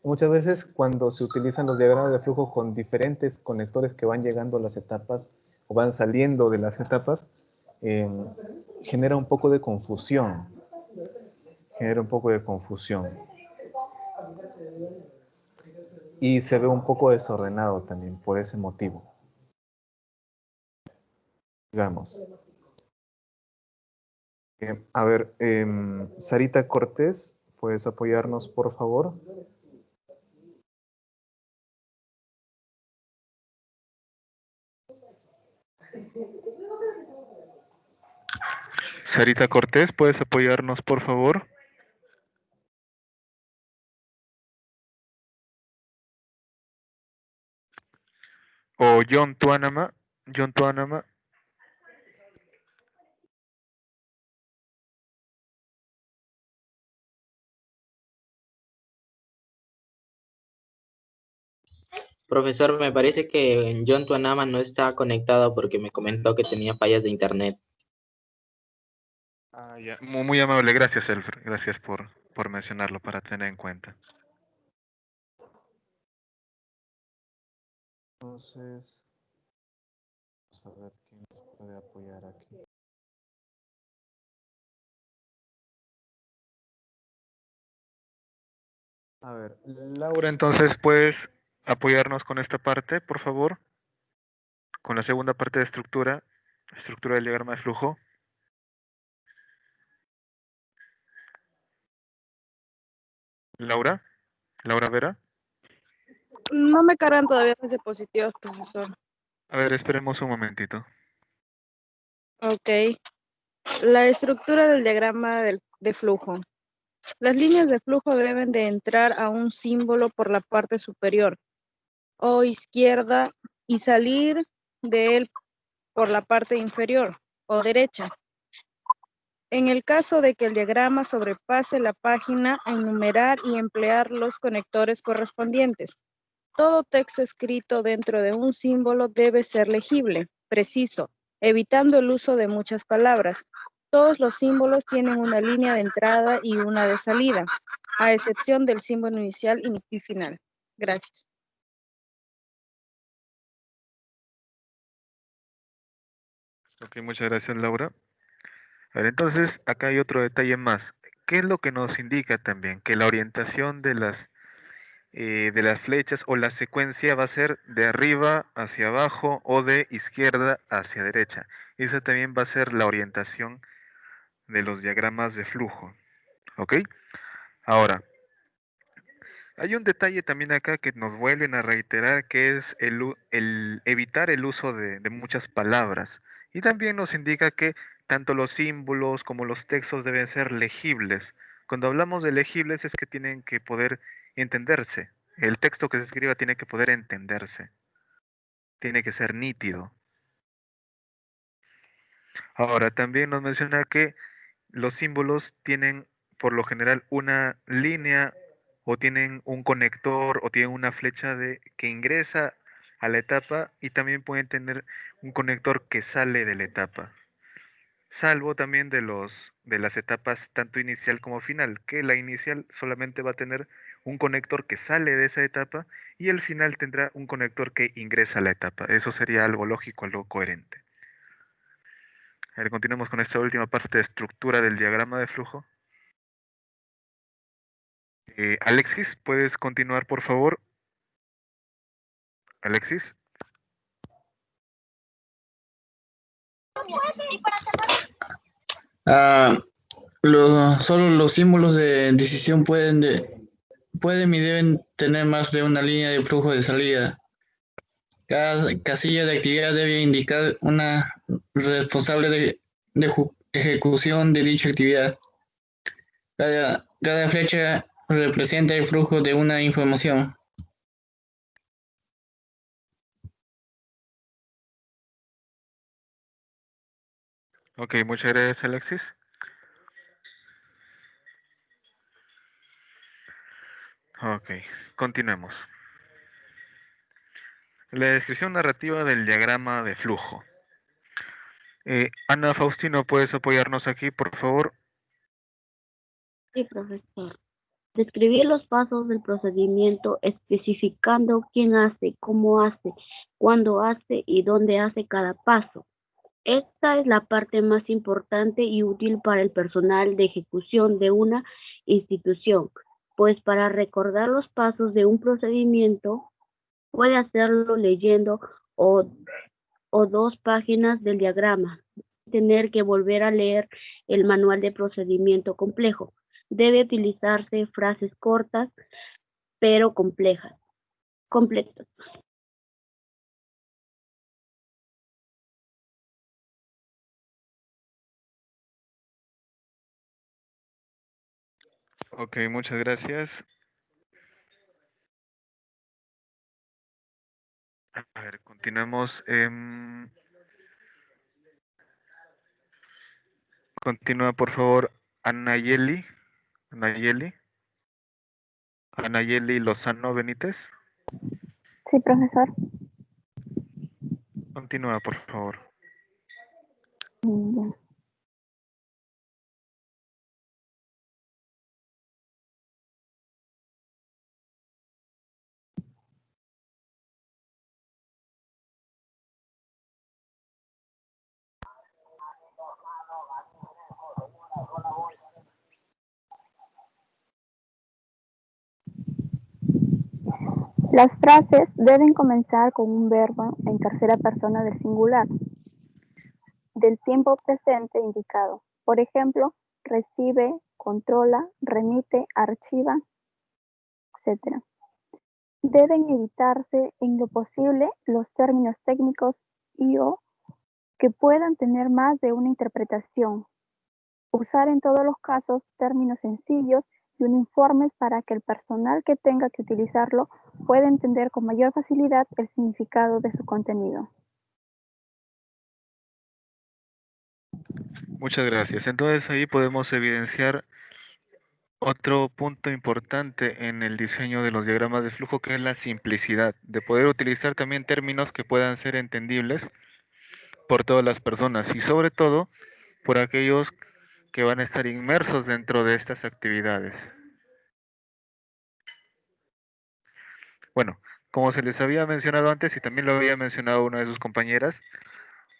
muchas veces cuando se utilizan los diagramas de flujo con diferentes conectores que van llegando a las etapas o van saliendo de las etapas, genera un poco de confusión. Genera un poco de confusión. Y se ve un poco desordenado también por ese motivo. Digamos. A ver, Sarita Cortés, ¿puedes apoyarnos, por favor? Sarita Cortés, ¿puedes apoyarnos, por favor? O John Tuanama. John Tuanama. Profesor, me parece que John Tuanama no está conectado porque me comentó que tenía fallas de internet. Ah, ya. Muy amable, gracias, Elfer. Gracias por mencionarlo para tener en cuenta. Entonces, vamos a ver quién nos puede apoyar aquí. A ver, Laura, entonces, ¿puedes apoyarnos con esta parte, por favor? Con la segunda parte de estructura del diagrama de flujo. Laura, Laura Vera. No me cargan todavía las diapositivas, profesor. A ver, esperemos un momentito. Ok. La estructura del diagrama de flujo. Las líneas de flujo deben de entrar a un símbolo por la parte superior o izquierda y salir de él por la parte inferior o derecha. En el caso de que el diagrama sobrepase la página, enumerar y emplear los conectores correspondientes. Todo texto escrito dentro de un símbolo debe ser legible, preciso, evitando el uso de muchas palabras. Todos los símbolos tienen una línea de entrada y una de salida, a excepción del símbolo inicial y final. Gracias. Ok, muchas gracias, Laura. A ver, entonces, acá hay otro detalle más. ¿Qué es lo que nos indica también? Que la orientación de las flechas o la secuencia va a ser de arriba hacia abajo o de izquierda hacia derecha. Esa también va a ser la orientación de los diagramas de flujo. ¿Ok? Ahora, hay un detalle también acá que nos vuelven a reiterar, que es el evitar el uso de muchas palabras. Y también nos indica que tanto los símbolos como los textos deben ser legibles. Cuando hablamos de legibles es que tienen que poder entenderse. El texto que se escriba tiene que poder entenderse. Tiene que ser nítido. Ahora, también nos menciona que los símbolos tienen por lo general una línea o tienen un conector o tienen una flecha que ingresa a la etapa y también pueden tener un conector que sale de la etapa. Salvo también de las etapas tanto inicial como final, que la inicial solamente va a tener un conector que sale de esa etapa y el final tendrá un conector que ingresa a la etapa. Eso sería algo lógico, algo coherente. A ver, continuamos con esta última parte de estructura del diagrama de flujo. Alexis, ¿puedes continuar, por favor? Alexis. Solo los símbolos de decisión pueden y deben tener más de una línea de flujo de salida. Cada casilla de actividad debe indicar una responsable de ejecución de dicha actividad. Cada flecha representa el flujo de una información. Ok, muchas gracias, Alexis. Ok, continuemos. La descripción narrativa del diagrama de flujo. Ana Faustino, ¿puedes apoyarnos aquí, por favor? Sí, profesor. Describir los pasos del procedimiento especificando quién hace, cómo hace, cuándo hace y dónde hace cada paso. Esta es la parte más importante y útil para el personal de ejecución de una institución, pues para recordar los pasos de un procedimiento puede hacerlo leyendo o 2 páginas del diagrama, tener que volver a leer el manual de procedimiento complejo. Debe utilizarse frases cortas pero completas. Ok, muchas gracias. A ver, continuemos. Continúa, por favor, Anayeli. Anayeli Lozano Benítez. Sí, profesor. Continúa, por favor. Ya. Las frases deben comenzar con un verbo en tercera persona del singular, del tiempo presente indicado. Por ejemplo, recibe, controla, remite, archiva, etc. Deben evitarse en lo posible los términos técnicos y/o que puedan tener más de una interpretación. Usar en todos los casos términos sencillos y uniformes para que el personal que tenga que utilizarlo pueda entender con mayor facilidad el significado de su contenido. Muchas gracias. Entonces ahí podemos evidenciar otro punto importante en el diseño de los diagramas de flujo, que es la simplicidad, de poder utilizar también términos que puedan ser entendibles por todas las personas y sobre todo por aquellos que van a estar inmersos dentro de estas actividades. Bueno, como se les había mencionado antes y también lo había mencionado una de sus compañeras,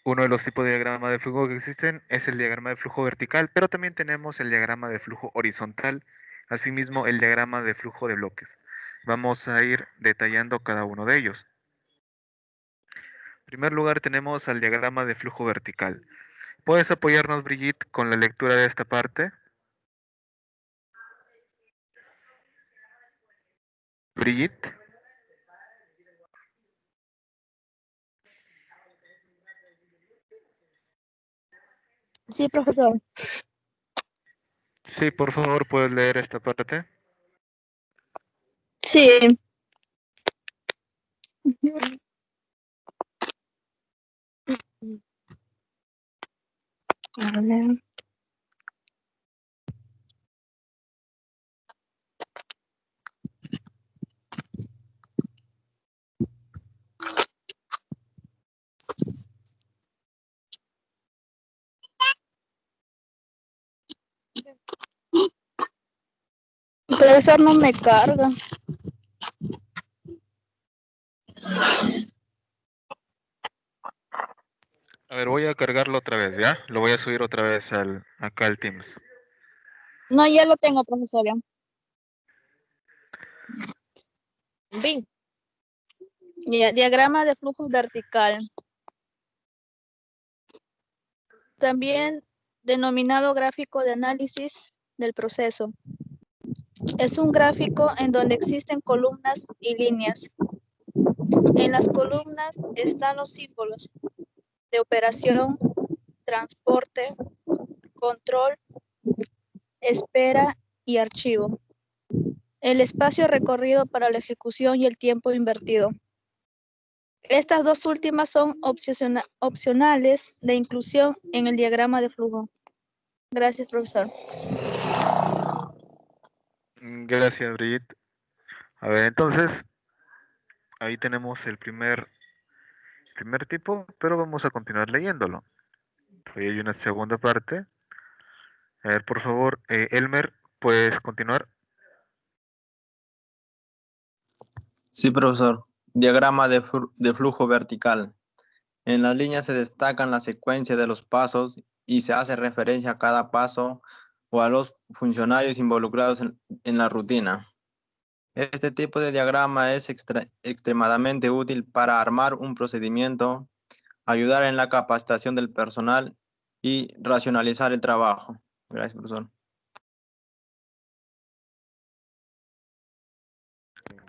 uno de los tipos de diagrama de flujo que existen es el diagrama de flujo vertical, pero también tenemos el diagrama de flujo horizontal, asimismo el diagrama de flujo de bloques. Vamos a ir detallando cada uno de ellos. En primer lugar tenemos al diagrama de flujo vertical. ¿Puedes apoyarnos, Brigitte, con la lectura de esta parte? Brigitte. Sí, profesor. Sí, por favor, ¿puedes leer esta parte? Sí. A ver. El profesor no me carga. A ver, voy a cargarlo otra vez, ¿ya? Lo voy a subir otra vez acá al Teams. No, ya lo tengo, profesora. Bien. Diagrama de flujo vertical. También denominado gráfico de análisis del proceso. Es un gráfico en donde existen columnas y líneas. En las columnas están los símbolos de operación, transporte, control, espera y archivo. El espacio recorrido para la ejecución y el tiempo invertido. Estas dos últimas son opcionales de inclusión en el diagrama de flujo. Gracias, profesor. Gracias, Brigitte. A ver, entonces, ahí tenemos el primer tipo, pero vamos a continuar leyéndolo. Ahí hay una segunda parte. A ver, por favor, Elmer, ¿puedes continuar? Sí, profesor. Diagrama de flujo vertical. En las líneas se destacan la secuencia de los pasos y se hace referencia a cada paso o a los funcionarios involucrados en la rutina. Este tipo de diagrama es extremadamente útil para armar un procedimiento, ayudar en la capacitación del personal y racionalizar el trabajo. Gracias, profesor.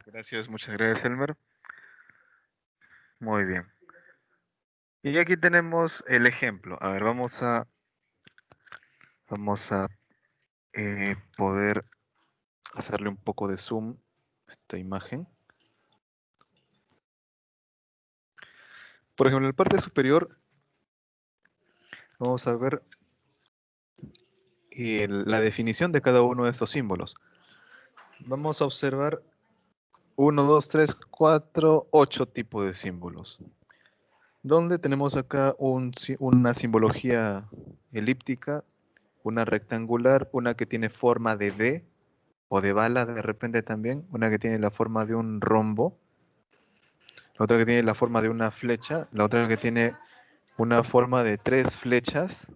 Gracias, muchas gracias, Elmer. Muy bien. Y aquí tenemos el ejemplo. A ver, vamos a poder hacerle un poco de zoom a esta imagen. Por ejemplo, en la parte superior vamos a ver la definición de cada uno de estos símbolos. Vamos a observar 1, 2, 3, 4, 8 tipos de símbolos. Donde tenemos acá una simbología elíptica, una rectangular, una que tiene forma de D o de bala de repente también, una que tiene la forma de un rombo, la otra que tiene la forma de una flecha, la otra que tiene una forma de tres flechas,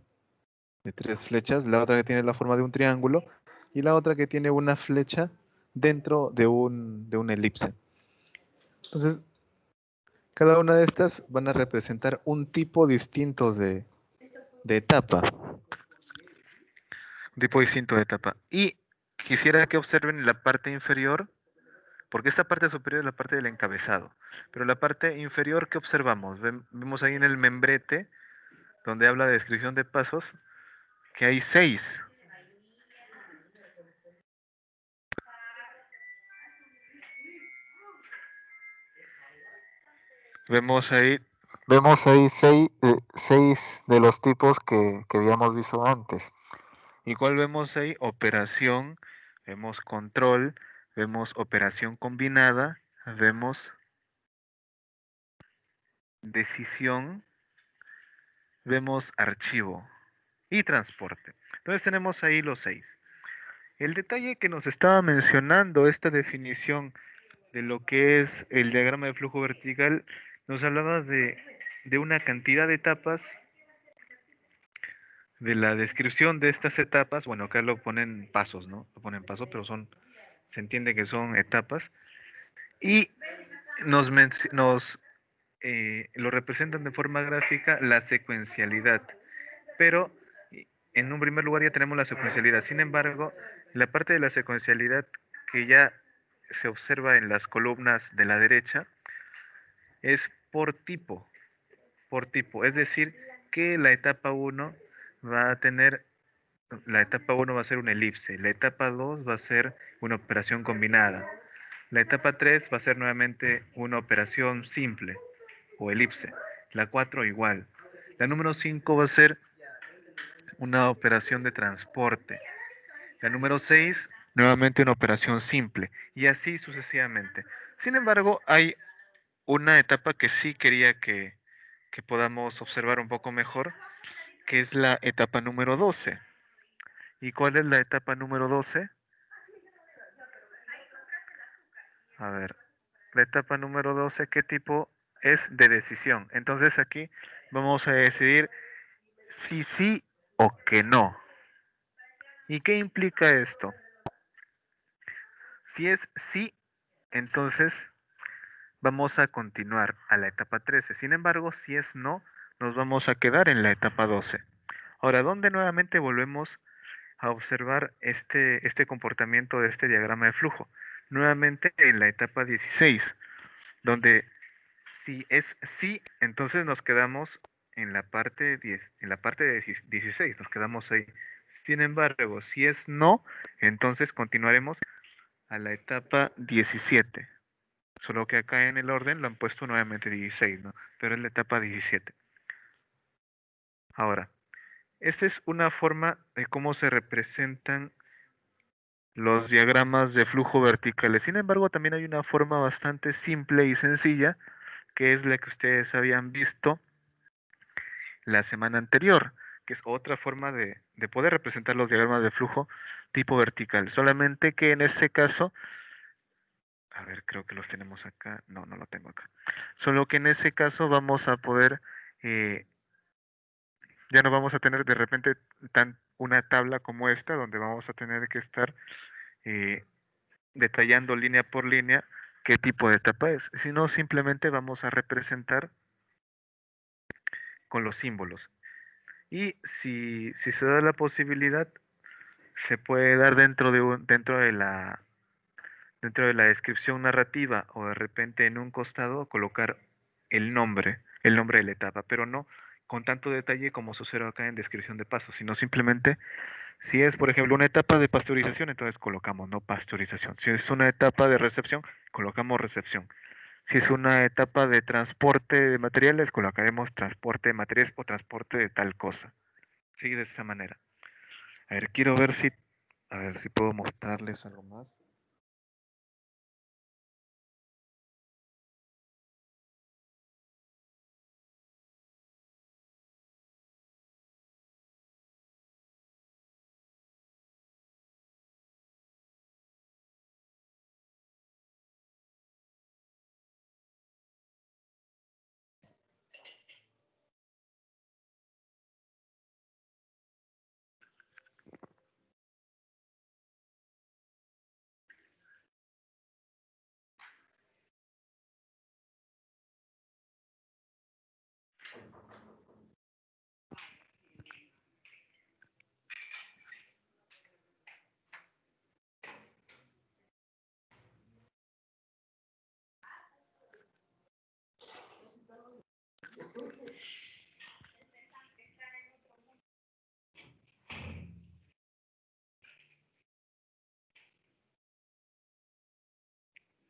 la otra que tiene la forma de un triángulo y la otra que tiene una flecha dentro de un elipse. Entonces, cada una de estas van a representar un tipo distinto de etapa. Un tipo distinto de etapa. Y quisiera que observen la parte inferior, porque esta parte superior es la parte del encabezado. Pero la parte inferior, ¿qué observamos? Vemos ahí en el membrete, donde habla de descripción de pasos, que hay 6. Vemos ahí 6 de los tipos que habíamos visto antes. ¿Y cuál vemos ahí? Operación, vemos control, vemos operación combinada, vemos decisión, vemos archivo y transporte. Entonces tenemos ahí los 6. El detalle que nos estaba mencionando esta definición de lo que es el diagrama de flujo vertical, nos hablaba de una cantidad de etapas, de la descripción de estas etapas. Bueno, acá lo ponen pasos, ¿no? Lo ponen pasos, pero se entiende que son etapas. Y lo representan de forma gráfica la secuencialidad. Pero en un primer lugar ya tenemos la secuencialidad. Sin embargo, la parte de la secuencialidad que ya se observa en las columnas de la derecha es por tipo. Es decir, que la etapa 1 va a ser una elipse, la etapa 2 va a ser una operación combinada, la etapa 3 va a ser nuevamente una operación simple o elipse, la 4 igual, la número 5 va a ser una operación de transporte, la número 6 nuevamente una operación simple y así sucesivamente. Sin embargo, hay una etapa que sí quería que podamos observar un poco mejor, que es la etapa número 12. ¿Y cuál es la etapa número 12? A ver, la etapa número 12, ¿qué tipo es de decisión? Entonces aquí vamos a decidir si sí o que no. ¿Y qué implica esto? Si es sí, entonces vamos a continuar a la etapa 13. Sin embargo, si es no, nos vamos a quedar en la etapa 12. Ahora, ¿dónde nuevamente volvemos a observar este comportamiento de este diagrama de flujo? Nuevamente en la etapa 16, donde si es sí, entonces nos quedamos en la parte 10, en la parte de 16, nos quedamos ahí. Sin embargo, si es no, entonces continuaremos a la etapa 17. Solo que acá en el orden lo han puesto nuevamente 16, ¿no? Pero es la etapa 17. Ahora, esta es una forma de cómo se representan los diagramas de flujo verticales. Sin embargo, también hay una forma bastante simple y sencilla, que es la que ustedes habían visto la semana anterior, que es otra forma de poder representar los diagramas de flujo tipo vertical. Solamente que en este caso, a ver, creo que los tenemos acá. No, no lo tengo acá. Solo que en ese caso vamos a poder, ya no vamos a tener de repente una tabla como esta, donde vamos a tener que estar detallando línea por línea qué tipo de etapa es, sino simplemente vamos a representar con los símbolos. Y si se da la posibilidad, se puede dar dentro de la descripción narrativa o de repente en un costado colocar el nombre de la etapa, pero no con tanto detalle como sucede acá en descripción de pasos, sino simplemente si es, por ejemplo, una etapa de pasteurización, entonces colocamos no pasteurización. Si es una etapa de recepción, colocamos recepción. Si es una etapa de transporte de materiales, colocaremos transporte de materiales o transporte de tal cosa. Sí, de esa manera. A ver, quiero ver a ver si puedo mostrarles algo más.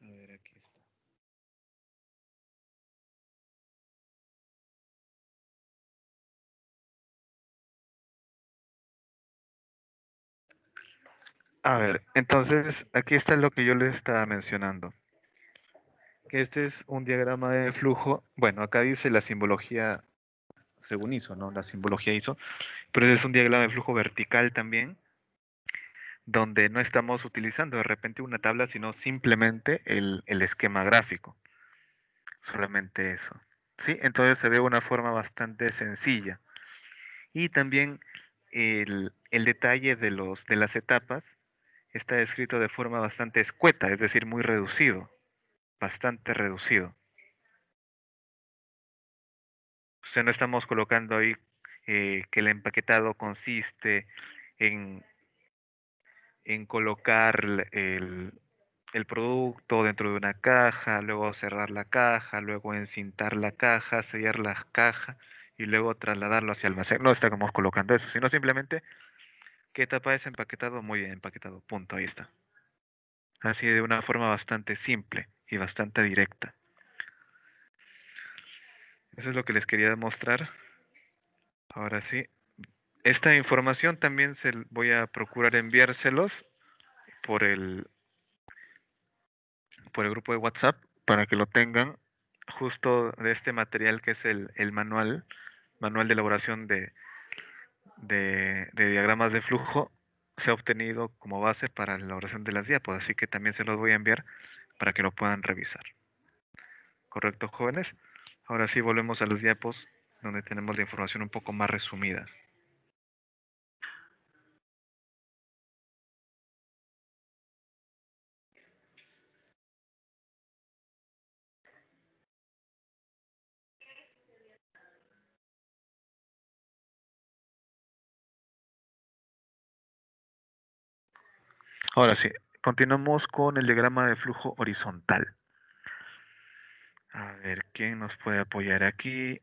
A ver, aquí está. A ver, entonces aquí está lo que yo les estaba mencionando. Que este es un diagrama de flujo. Bueno, acá dice la simbología según ISO, ¿no? La simbología ISO. Pero ese es un diagrama de flujo vertical también, donde no estamos utilizando de repente una tabla, sino simplemente el esquema gráfico. Solamente eso. ¿Sí? Entonces se ve una forma bastante sencilla. Y también el detalle de las etapas está descrito de forma bastante escueta, es decir, muy reducido, bastante reducido. O sea, no estamos colocando ahí que el empaquetado consiste en, en colocar el producto dentro de una caja, luego cerrar la caja, luego encintar la caja, sellar la caja y luego trasladarlo hacia el almacén. No estamos colocando eso, sino simplemente qué etapa es empaquetado, muy bien empaquetado, punto, ahí está. Así de una forma bastante simple y bastante directa. Eso es lo que les quería demostrar. Ahora sí, esta información también voy a procurar enviárselos por por el grupo de WhatsApp para que lo tengan justo de este material que es el manual de elaboración de diagramas de flujo. Se ha obtenido como base para la elaboración de las diapos, así que también se los voy a enviar para que lo puedan revisar. ¿Correcto, jóvenes? Ahora sí volvemos a los diapos donde tenemos la información un poco más resumida. Ahora sí, continuamos con el diagrama de flujo horizontal. A ver, ¿quién nos puede apoyar aquí?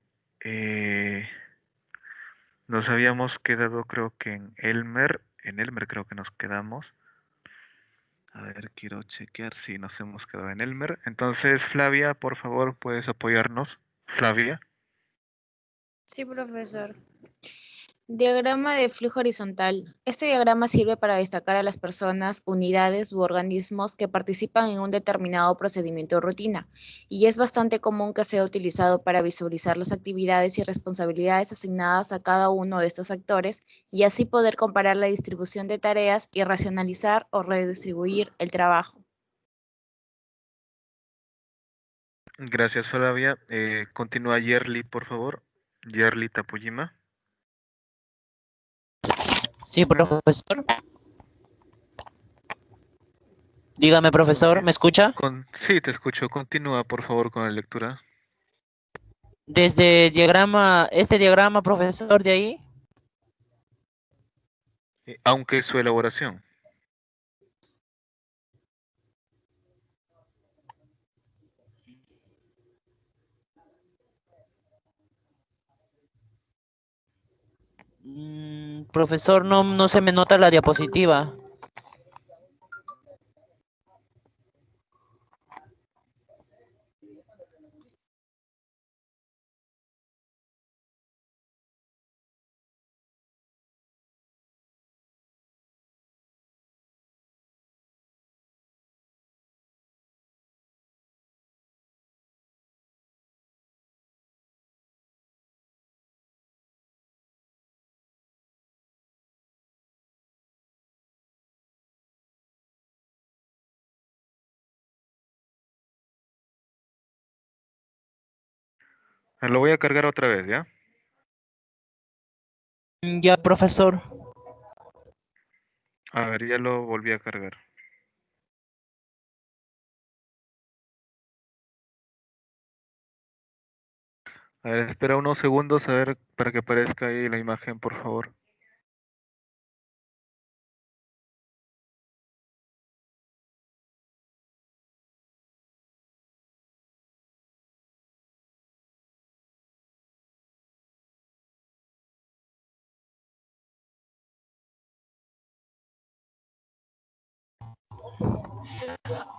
Nos habíamos quedado, creo que en Elmer. En Elmer creo que nos quedamos. A ver, quiero chequear si nos hemos quedado en Elmer. Entonces, Flavia, por favor, ¿puedes apoyarnos? Flavia. Sí, profesor. Diagrama de flujo horizontal. Este diagrama sirve para destacar a las personas, unidades u organismos que participan en un determinado procedimiento o rutina, y es bastante común que sea utilizado para visualizar las actividades y responsabilidades asignadas a cada uno de estos actores y así poder comparar la distribución de tareas y racionalizar o redistribuir el trabajo. Gracias, Flavia. Continúa Yerli, por favor. Yerli Tapujima. Sí, profesor. Dígame, profesor, ¿me escucha? Sí, te escucho. Continúa, por favor, con la lectura. Desde este diagrama, profesor, de ahí. Aunque su elaboración. Profesor, no se me nota la diapositiva. Lo voy a cargar otra vez, ¿ya? Ya, profesor. A ver, ya lo volví a cargar. A ver, espera unos segundos a ver para que aparezca ahí la imagen, por favor.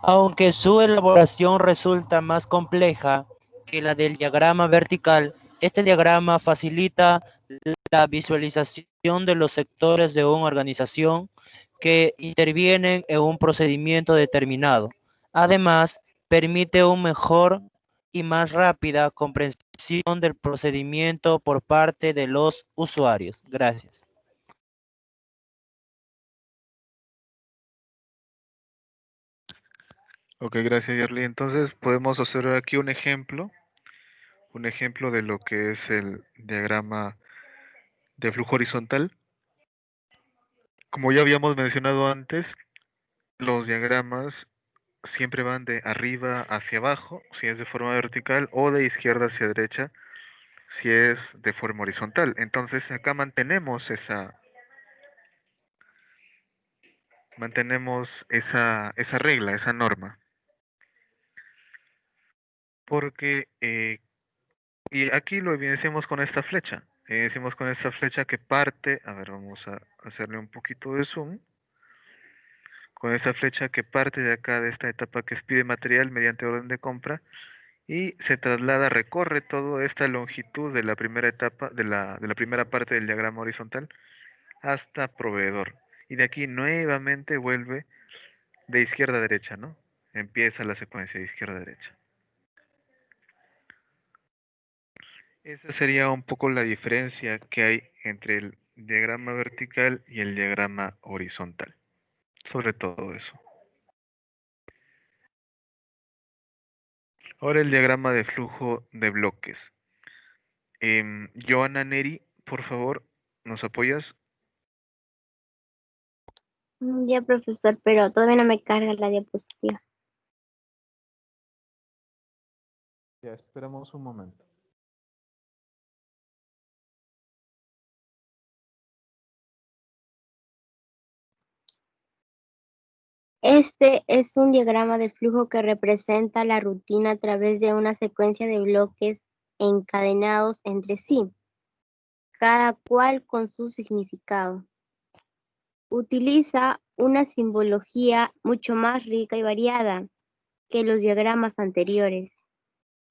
Aunque su elaboración resulta más compleja que la del diagrama vertical, este diagrama facilita la visualización de los sectores de una organización que intervienen en un procedimiento determinado. Además, permite una mejor y más rápida comprensión del procedimiento por parte de los usuarios. Gracias. Ok, gracias, Yerli. Entonces, podemos observar aquí un ejemplo de lo que es el diagrama de flujo horizontal. Como ya habíamos mencionado antes, los diagramas siempre van de arriba hacia abajo, si es de forma vertical, o de izquierda hacia derecha, si es de forma horizontal. Entonces, acá mantenemos esa regla, esa norma. Porque, y aquí lo evidenciamos con esta flecha. Evidenciamos con esta flecha que parte, a ver, vamos a hacerle un poquito de zoom. Con esta flecha que parte de acá, de esta etapa que es pide material mediante orden de compra, y se traslada, recorre toda esta longitud de la primera etapa, de la primera parte del diagrama horizontal, hasta proveedor. Y de aquí nuevamente vuelve de izquierda a derecha, ¿no? Empieza la secuencia de izquierda a derecha. Esa sería un poco la diferencia que hay entre el diagrama vertical y el diagrama horizontal. Sobre todo eso. Ahora el diagrama de flujo de bloques. Joana Neri, por favor, ¿nos apoyas? Ya, profesor, pero todavía no me carga la diapositiva. Ya, esperamos un momento. Este es un diagrama de flujo que representa la rutina a través de una secuencia de bloques encadenados entre sí, cada cual con su significado. Utiliza una simbología mucho más rica y variada que los diagramas anteriores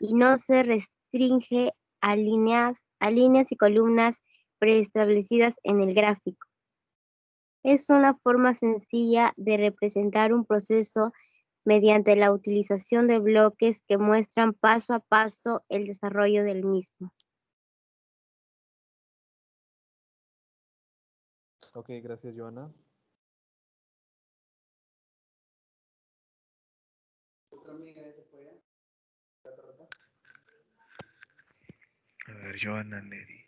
y no se restringe a líneas y columnas preestablecidas en el gráfico. Es una forma sencilla de representar un proceso mediante la utilización de bloques que muestran paso a paso el desarrollo del mismo. Ok, gracias, Joana. A ver, Joana Neri.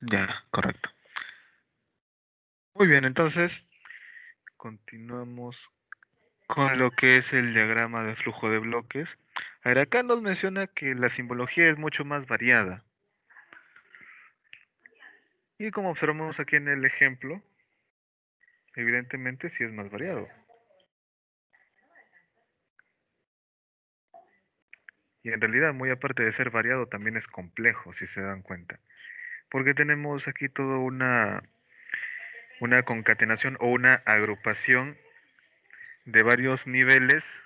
Ya, correcto. Muy bien, entonces continuamos con lo que es el diagrama de flujo de bloques. A ver, acá nos menciona que la simbología es mucho más variada. Y como observamos aquí en el ejemplo, evidentemente sí es más variado. Y en realidad, muy aparte de ser variado, también es complejo, si se dan cuenta. Porque tenemos aquí toda una concatenación o una agrupación de varios niveles.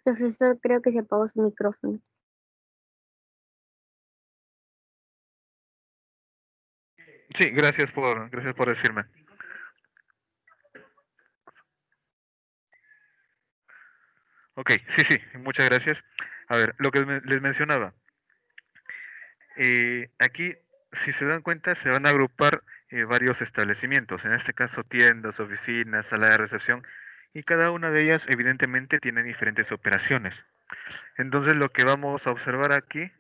Profesor, creo que se apagó su micrófono. Sí, gracias por decirme. Ok, sí, muchas gracias. A ver, lo que les mencionaba. Aquí, si se dan cuenta, se van a agrupar varios establecimientos, en este caso tiendas, oficinas, sala de recepción, y cada una de ellas evidentemente tiene diferentes operaciones. Entonces lo que vamos a observar aquí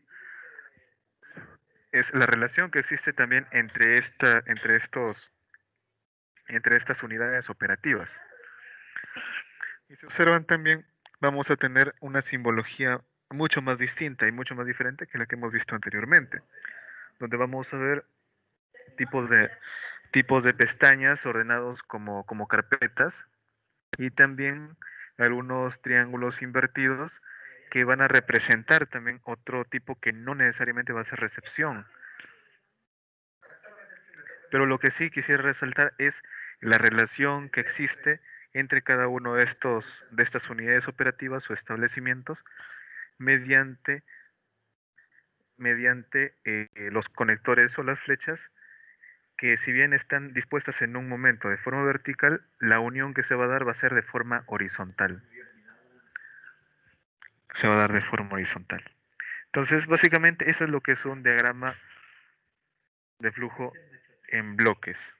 es la relación que existe también entre estas unidades operativas. Y si observan también, vamos a tener una simbología mucho más distinta y mucho más diferente que la que hemos visto anteriormente, donde vamos a ver tipos de pestañas ordenados como carpetas y también algunos triángulos invertidos que van a representar también otro tipo que no necesariamente va a ser recepción. Pero lo que sí quisiera resaltar es la relación que existe entre cada uno de estas unidades operativas o establecimientos mediante los conectores o las flechas que si bien están dispuestas en un momento de forma vertical, la unión que se va a dar va a ser de forma horizontal. Se va a dar de forma horizontal. Entonces, básicamente eso es lo que es un diagrama de flujo en bloques.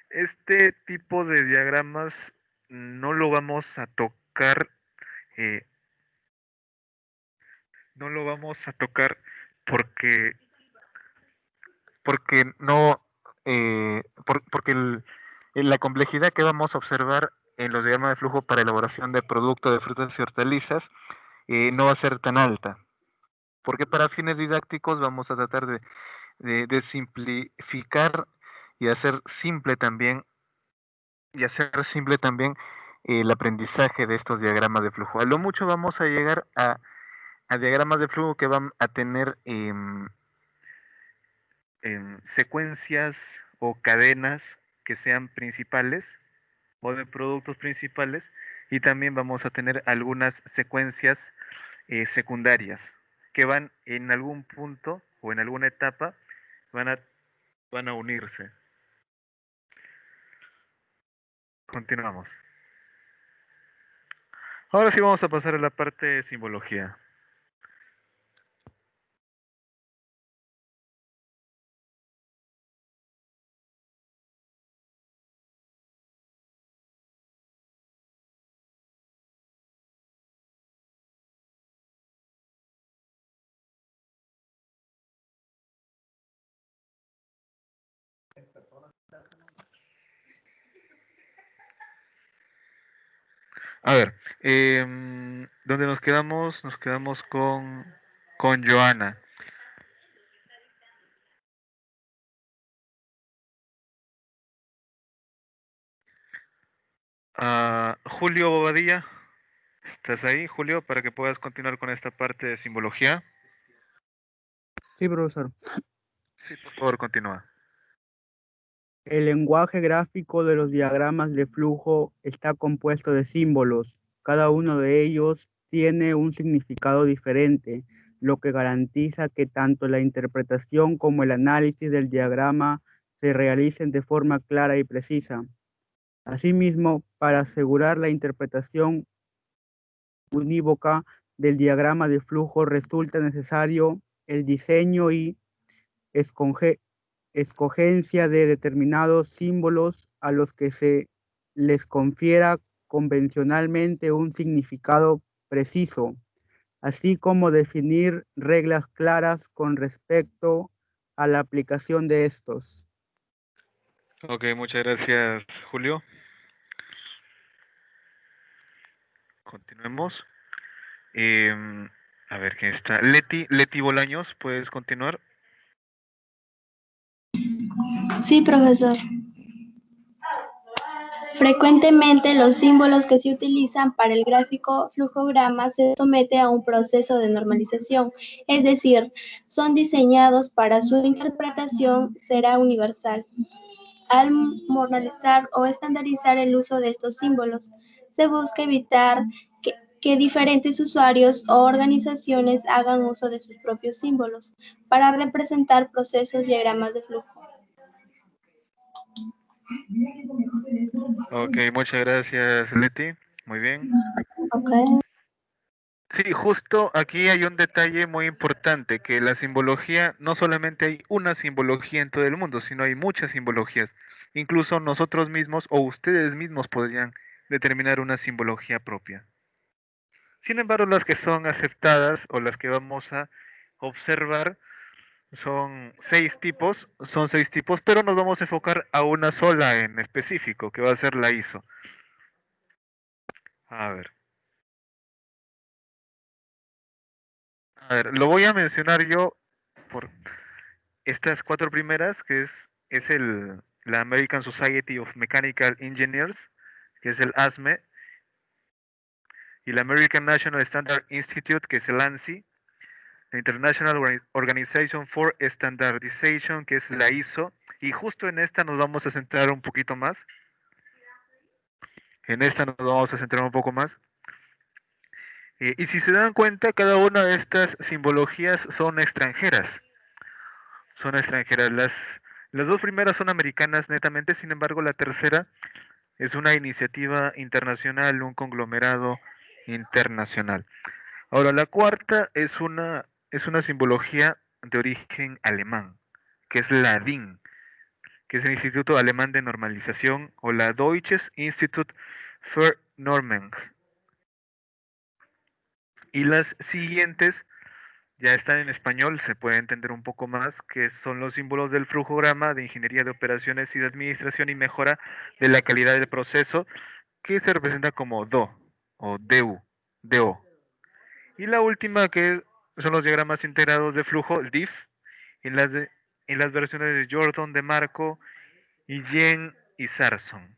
Este tipo de diagramas no lo vamos a tocar, eh, no lo vamos a tocar porque, porque no, porque la complejidad que vamos a observar en los diagramas de flujo para elaboración de productos de frutas y hortalizas no va a ser tan alta. Porque para fines didácticos vamos a tratar de simplificar y hacer simple también el aprendizaje de estos diagramas de flujo. A lo mucho vamos a llegar a diagramas de flujo que van a tener secuencias o cadenas que sean principales o de productos principales y también vamos a tener algunas secuencias secundarias que van en algún punto o en alguna etapa van a unirse. Continuamos. Ahora sí vamos a pasar a la parte de simbología. A ver, ¿dónde nos quedamos? Nos quedamos con Joana. Julio Bobadilla, ¿estás ahí, Julio, para que puedas continuar con esta parte de simbología? Sí, profesor. Sí, por favor, continúa. El lenguaje gráfico de los diagramas de flujo está compuesto de símbolos. Cada uno de ellos tiene un significado diferente, lo que garantiza que tanto la interpretación como el análisis del diagrama se realicen de forma clara y precisa. Asimismo, para asegurar la interpretación unívoca del diagrama de flujo resulta necesario el diseño y escogencia de determinados símbolos a los que se les confiera convencionalmente un significado preciso, así como definir reglas claras con respecto a la aplicación de estos. Ok, muchas gracias, Julio. Continuemos. A ver, ¿quién está? Leti Bolaños, ¿puedes continuar? Sí, profesor. Frecuentemente los símbolos que se utilizan para el gráfico flujograma se somete a un proceso de normalización, es decir, son diseñados para su interpretación será universal. Al normalizar o estandarizar el uso de estos símbolos, se busca evitar que diferentes usuarios o organizaciones hagan uso de sus propios símbolos para representar procesos y diagramas de flujo. Ok, muchas gracias, Leti. Muy bien. Okay. Sí, justo aquí hay un detalle muy importante, que la simbología, no solamente hay una simbología en todo el mundo, sino hay muchas simbologías. Incluso nosotros mismos o ustedes mismos podrían determinar una simbología propia. Sin embargo, las que son aceptadas o las que vamos a observar son seis tipos, pero nos vamos a enfocar a una sola en específico, que va a ser la ISO. A ver. A ver, lo voy a mencionar yo por estas cuatro primeras, que es la American Society of Mechanical Engineers, que es el ASME, y la American National Standard Institute, que es el ANSI, la International Organization for Standardization, que es la ISO, y justo en esta nos vamos a centrar un poquito más. En esta nos vamos a centrar un poco más. Y si se dan cuenta, cada una de estas simbologías son extranjeras. Son extranjeras. Las dos primeras son americanas netamente, sin embargo, la tercera es una iniciativa internacional, un conglomerado internacional. Ahora, la cuarta es una simbología de origen alemán, que es la DIN, que es el Instituto Alemán de Normalización, o la Deutsches Institut für Normung. Y las siguientes ya están en español, se puede entender un poco más, que son los símbolos del flujograma de ingeniería de operaciones y de administración y mejora de la calidad del proceso, que se representa como DO o DO. Y la última que son los diagramas integrados de flujo, el DIF, en las versiones de Jordan, de Marco, y Yen y Sarson.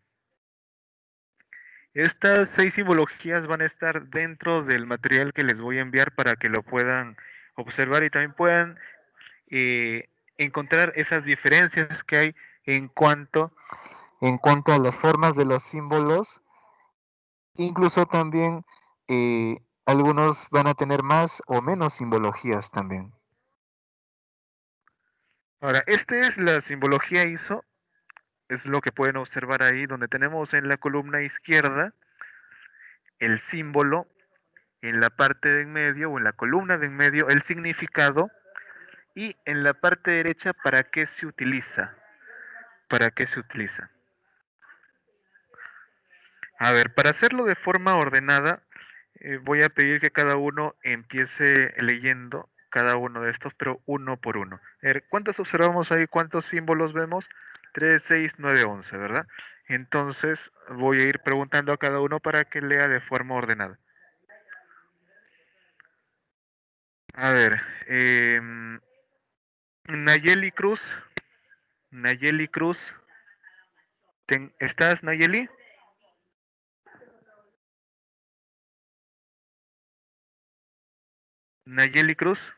Estas seis simbologías van a estar dentro del material que les voy a enviar para que lo puedan observar y también puedan encontrar esas diferencias que hay en cuanto a las formas de los símbolos. Incluso también algunos van a tener más o menos simbologías también. Ahora, esta es la simbología ISO, es lo que pueden observar ahí, donde tenemos en la columna izquierda el símbolo, en la parte de en medio o en la columna de en medio el significado, y en la parte derecha para qué se utiliza. ¿Para qué se utiliza? A ver, para hacerlo de forma ordenada, voy a pedir que cada uno empiece leyendo cada uno de estos, pero uno por uno. A ver, ¿cuántos observamos ahí? ¿Cuántos símbolos vemos? 3, 6, 9, 11, ¿verdad? Entonces voy a ir preguntando a cada uno para que lea de forma ordenada. A ver, Nayeli Cruz. Nayeli Cruz. ¿Estás, Nayeli? Nayeli Cruz.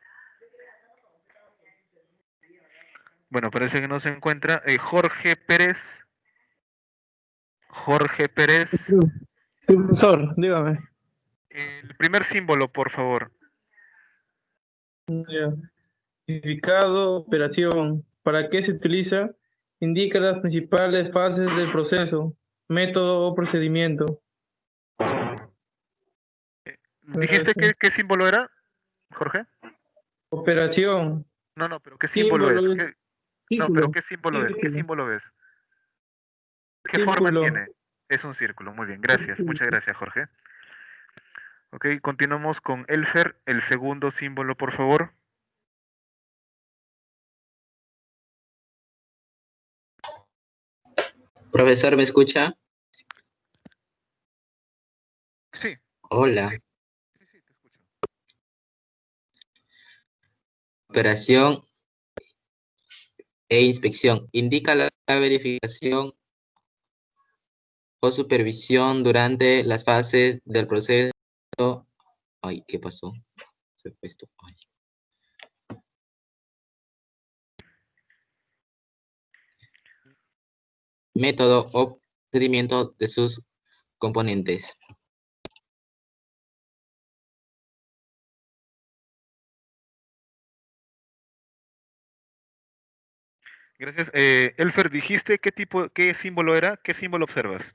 Bueno, parece que no se encuentra. Jorge Pérez. Jorge Pérez. Sí, profesor, dígame. El primer símbolo, por favor. Ya. Significado, operación. ¿Para qué se utiliza? Indica las principales fases del proceso, método o procedimiento. ¿Dijiste qué símbolo era, Jorge? Operación. No, pero ¿qué símbolo es? No, pero ¿qué símbolo es? ¿Qué Círculo. símbolo es? ¿Qué forma tiene? Es un círculo, muy bien, gracias. Muchas gracias, Jorge. Ok, continuamos con Elfer, el segundo símbolo, por favor. Profesor, ¿me escucha? Sí. Hola. Operación e inspección. Indica la verificación o supervisión durante las fases del proceso. Ay, ¿qué pasó? Se fue esto. Ay. Método o procedimiento de sus componentes. Gracias. Elfer, dijiste qué símbolo era, qué símbolo observas.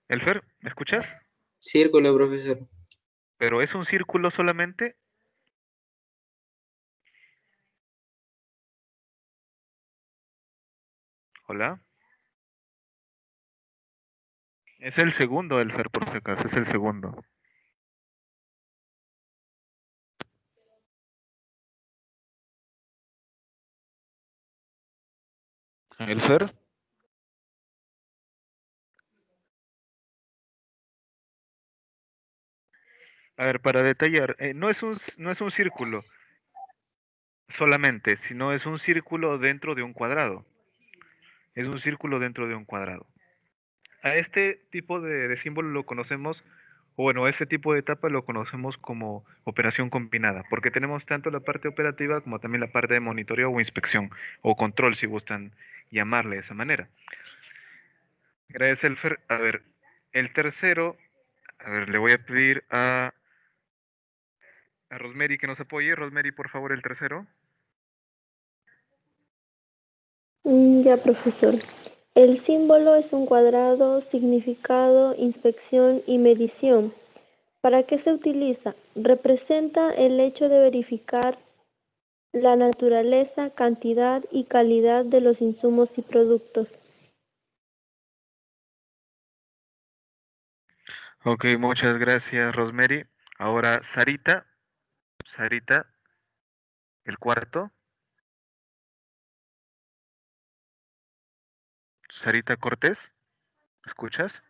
Elfer, ¿me escuchas? Círculo, profesor. ¿Pero es un círculo solamente? Hola. Es el segundo, Elfer, por si acaso, es el segundo. Elfer. A ver, para detallar, no es un círculo solamente, sino es un círculo dentro de un cuadrado. Es un círculo dentro de un cuadrado. A este tipo de símbolo lo conocemos, o bueno, a este tipo de etapa lo conocemos como operación combinada, porque tenemos tanto la parte operativa como también la parte de monitoreo o inspección, o control, si gustan llamarle de esa manera. Gracias, Elfer. A ver, el tercero, a ver, le voy a pedir a Rosemary que nos apoye. Rosemary, por favor, el tercero. Ya, profesor. El símbolo es un cuadrado, significado, inspección y medición. ¿Para qué se utiliza? Representa el hecho de verificar la naturaleza, cantidad y calidad de los insumos y productos. Ok, muchas gracias, Rosemary. Ahora, Sarita. Sarita, el cuarto. Sarita Cortés, ¿me escuchas?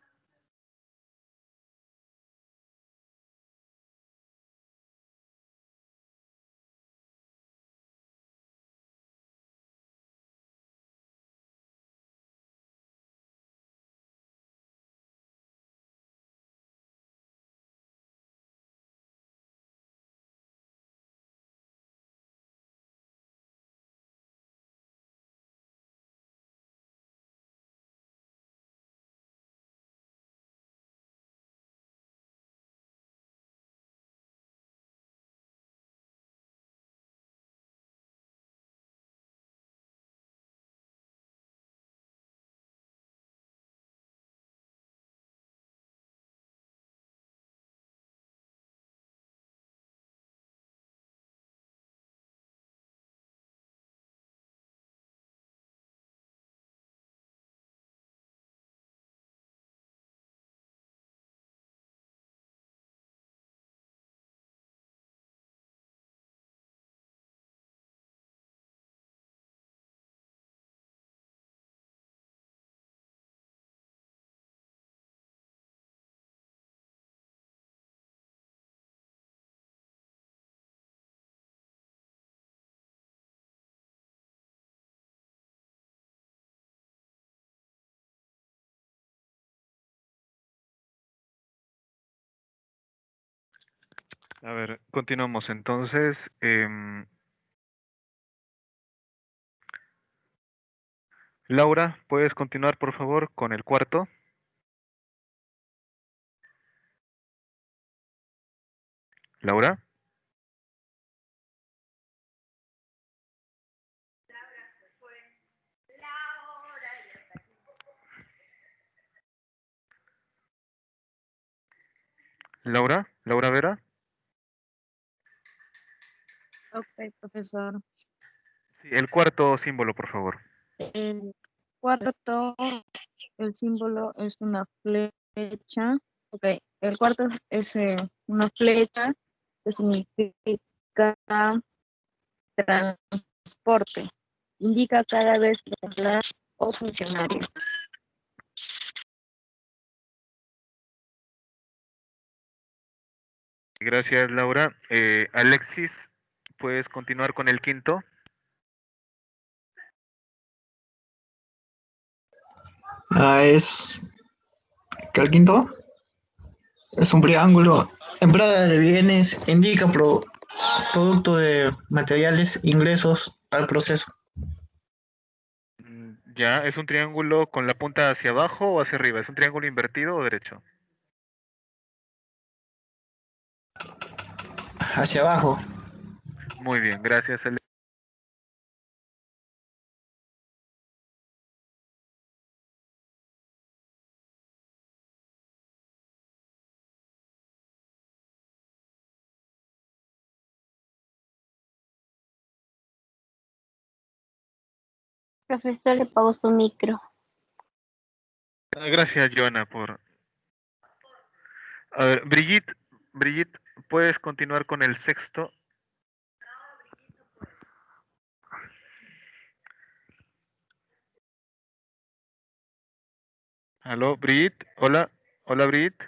A ver, continuamos entonces. Laura, ¿puedes continuar por favor con el cuarto? Laura. Laura, Laura Vera. Ok, profesor. Sí, el cuarto símbolo, por favor. El cuarto, el símbolo es una flecha. Ok, el cuarto es una flecha que significa transporte. Indica cada vez titular o funcionario. Gracias, Laura. Alexis, ¿puedes continuar con el quinto? Es que el quinto es un triángulo. Entrada de bienes indica producto de materiales, ingresos al proceso. Ya, ¿es un triángulo con la punta hacia abajo o hacia arriba? ¿Es un triángulo invertido o derecho? Hacia abajo. Muy bien, gracias, Alexis. Profesor, le pago su micro. Gracias, Joana, por... A ver, Brigitte, ¿puedes continuar con el sexto? Aló, Brigitte, hola, hola, Brigitte.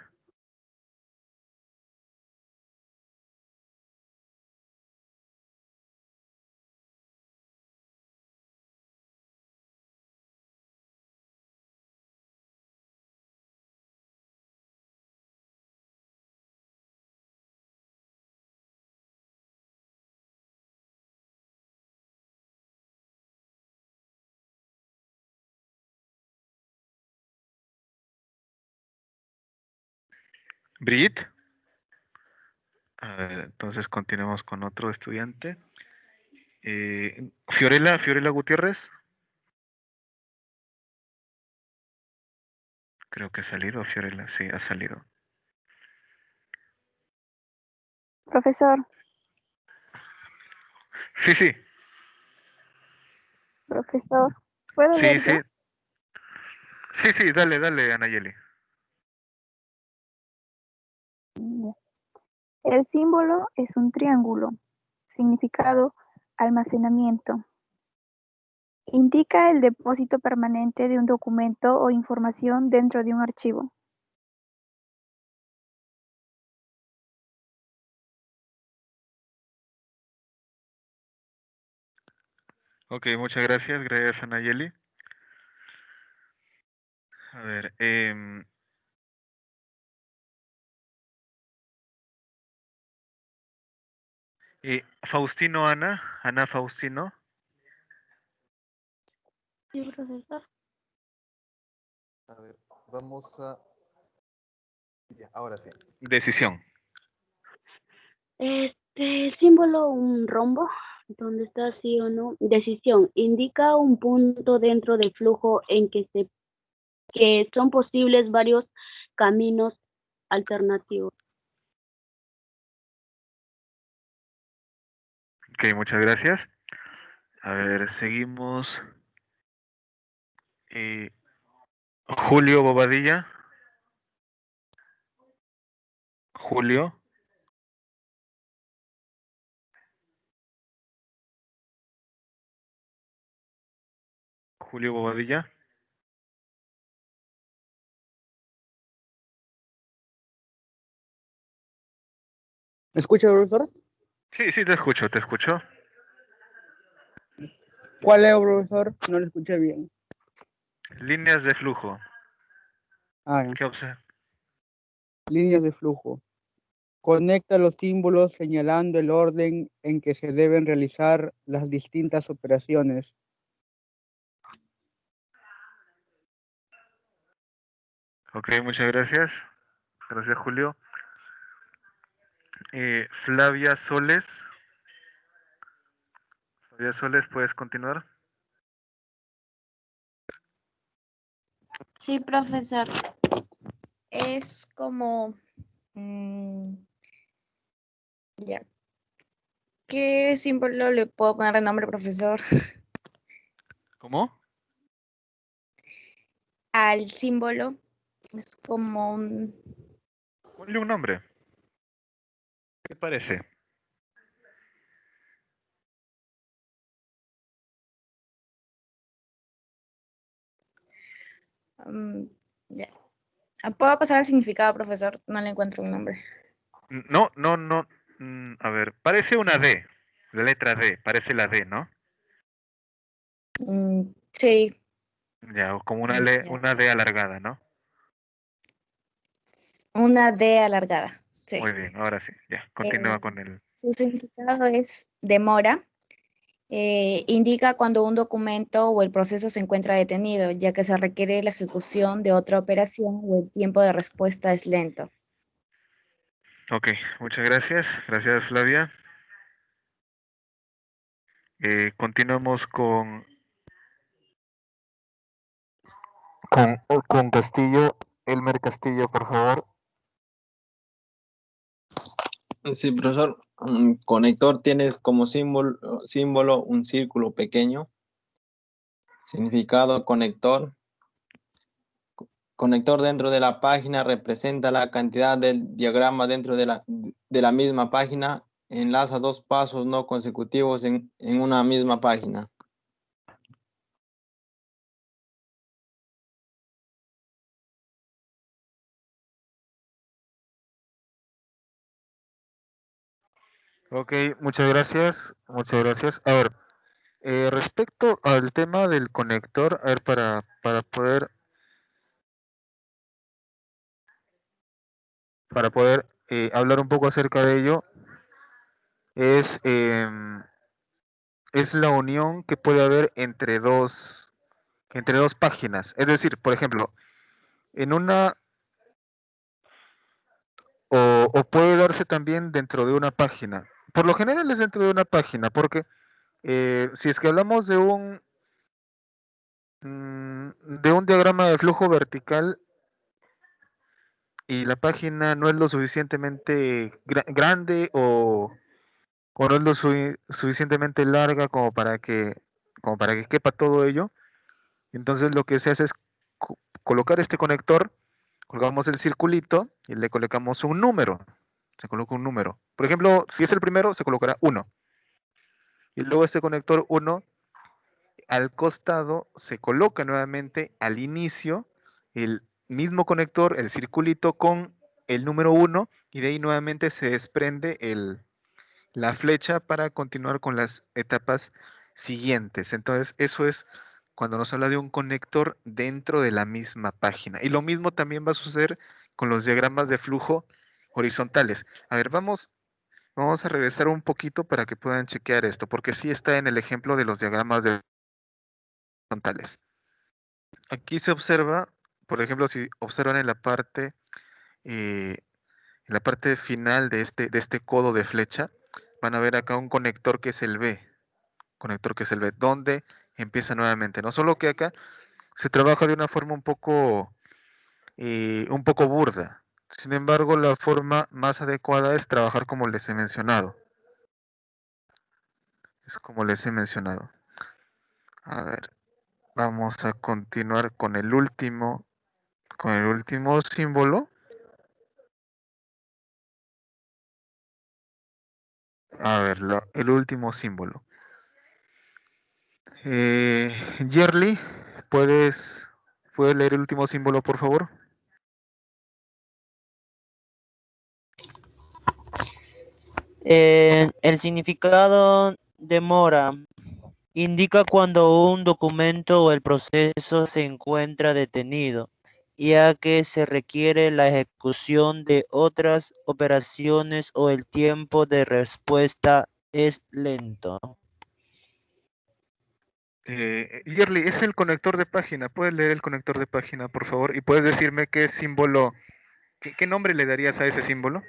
Brigitte. A ver, entonces continuemos con otro estudiante. Fiorella Gutiérrez. Creo que ha salido Fiorella, sí, ha salido. Profesor, Sí, sí, profesor, ¿puedo sí, leer sí. yo? Sí, dale, Anayeli. Ya. El símbolo es un triángulo. Significado, almacenamiento. Indica el depósito permanente de un documento o información dentro de un archivo. Ok, muchas gracias Anayeli. A ver, Faustino Ana Faustino. Sí, profesor. A ver, vamos a... Ya, ahora sí. Decisión. El símbolo, un rombo, donde está sí o no. Decisión, indica un punto dentro del flujo en que son posibles varios caminos alternativos. Ok, muchas gracias. A ver, seguimos. Julio Bobadilla. Julio. Julio Bobadilla. ¿Me escucha, profesor? Sí, te escucho, te escucho. ¿Cuál leo, profesor? No lo escuché bien. Líneas de flujo. Ah, ya. ¿Qué observa? Líneas de flujo. Conecta los símbolos señalando el orden en que se deben realizar las distintas operaciones. Ok, muchas gracias. Gracias, Julio. Flavia Soles. Flavia Soles, ¿puedes continuar? Sí, profesor. Es como... ya. ¿Qué símbolo le puedo poner de nombre, profesor? ¿Cómo? Al símbolo. Es como un... Ponle un nombre. ¿Qué parece? ya. ¿Puedo pasar al significado, profesor? No le encuentro un nombre. No. A ver, parece una D. La letra D, parece la D, ¿no? Sí. Ya, o como una Ya. una D alargada, ¿no? Una D alargada. Sí. Muy bien, ahora sí, ya, continúa con el... Su significado es demora. Indica cuando un documento o el proceso se encuentra detenido, ya que se requiere la ejecución de otra operación o el tiempo de respuesta es lento. Ok, muchas gracias. Gracias, Flavia. Continuamos con Castillo. Elmer Castillo, por favor. Sí, profesor. Conector tienes como símbolo un círculo pequeño. Significado conector. Conector dentro de la página representa la cantidad del diagrama dentro de la misma página. Enlaza dos pasos no consecutivos en una misma página. Ok, muchas gracias. Muchas gracias. A ver, respecto al tema del conector, a ver, para poder hablar un poco acerca de ello, es, es la unión que puede haber entre dos páginas. Es decir, por ejemplo, en una, o puede darse también dentro de una página. Por lo general es dentro de una página, porque si es que hablamos de un diagrama de flujo vertical y la página no es lo suficientemente grande o no es lo suficientemente larga como para que quepa todo ello, entonces lo que se hace es colocar este conector, colgamos el circulito y le colocamos un número. Se coloca un número. Por ejemplo, si es el primero, se colocará 1. Y luego este conector 1 al costado se coloca nuevamente al inicio el mismo conector, el circulito con el número 1 y de ahí nuevamente se desprende la flecha para continuar con las etapas siguientes. Entonces, eso es cuando nos habla de un conector dentro de la misma página. Y lo mismo también va a suceder con los diagramas de flujo horizontales. A ver, vamos a regresar un poquito para que puedan chequear esto, porque sí está en el ejemplo de los diagramas de horizontales. Aquí se observa, por ejemplo, si observan en la parte final de este codo de flecha, van a ver acá un conector que es el B, donde empieza nuevamente. No solo que acá se trabaja de una forma un poco burda. Sin embargo, la forma más adecuada es trabajar como les he mencionado. Es como les he mencionado. A ver, vamos a continuar con el último símbolo. A ver, el último símbolo. Yerli, ¿puedes leer el último símbolo, por favor? El significado demora indica cuando un documento o el proceso se encuentra detenido, ya que se requiere la ejecución de otras operaciones o el tiempo de respuesta es lento. Yerli, es el conector de página. ¿Puedes leer el conector de página, por favor? Y puedes decirme qué símbolo, qué nombre le darías a ese símbolo.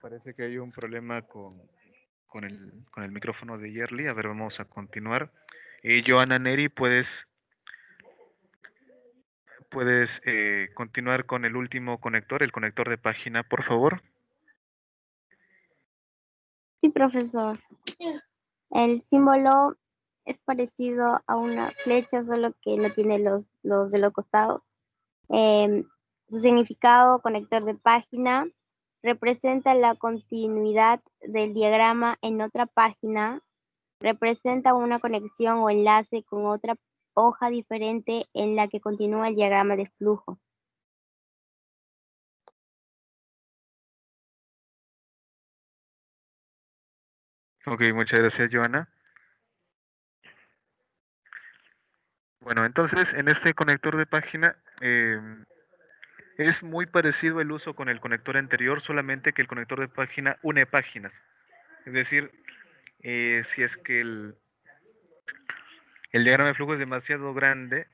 Parece que hay un problema con el micrófono de Yerli. A ver, vamos a continuar. Joana Neri, puedes continuar con el último conector, el conector de página, por favor. Sí, profesor. El símbolo es parecido a una flecha, solo que no tiene los de los costados. Su significado, conector de página, representa la continuidad del diagrama en otra página, representa una conexión o enlace con otra hoja diferente en la que continúa el diagrama de flujo. Ok, muchas gracias, Joana. Bueno, entonces en este conector de página es muy parecido el uso con el conector anterior, solamente que el conector de página une páginas. Es decir, si es que el diagrama de flujo es demasiado grande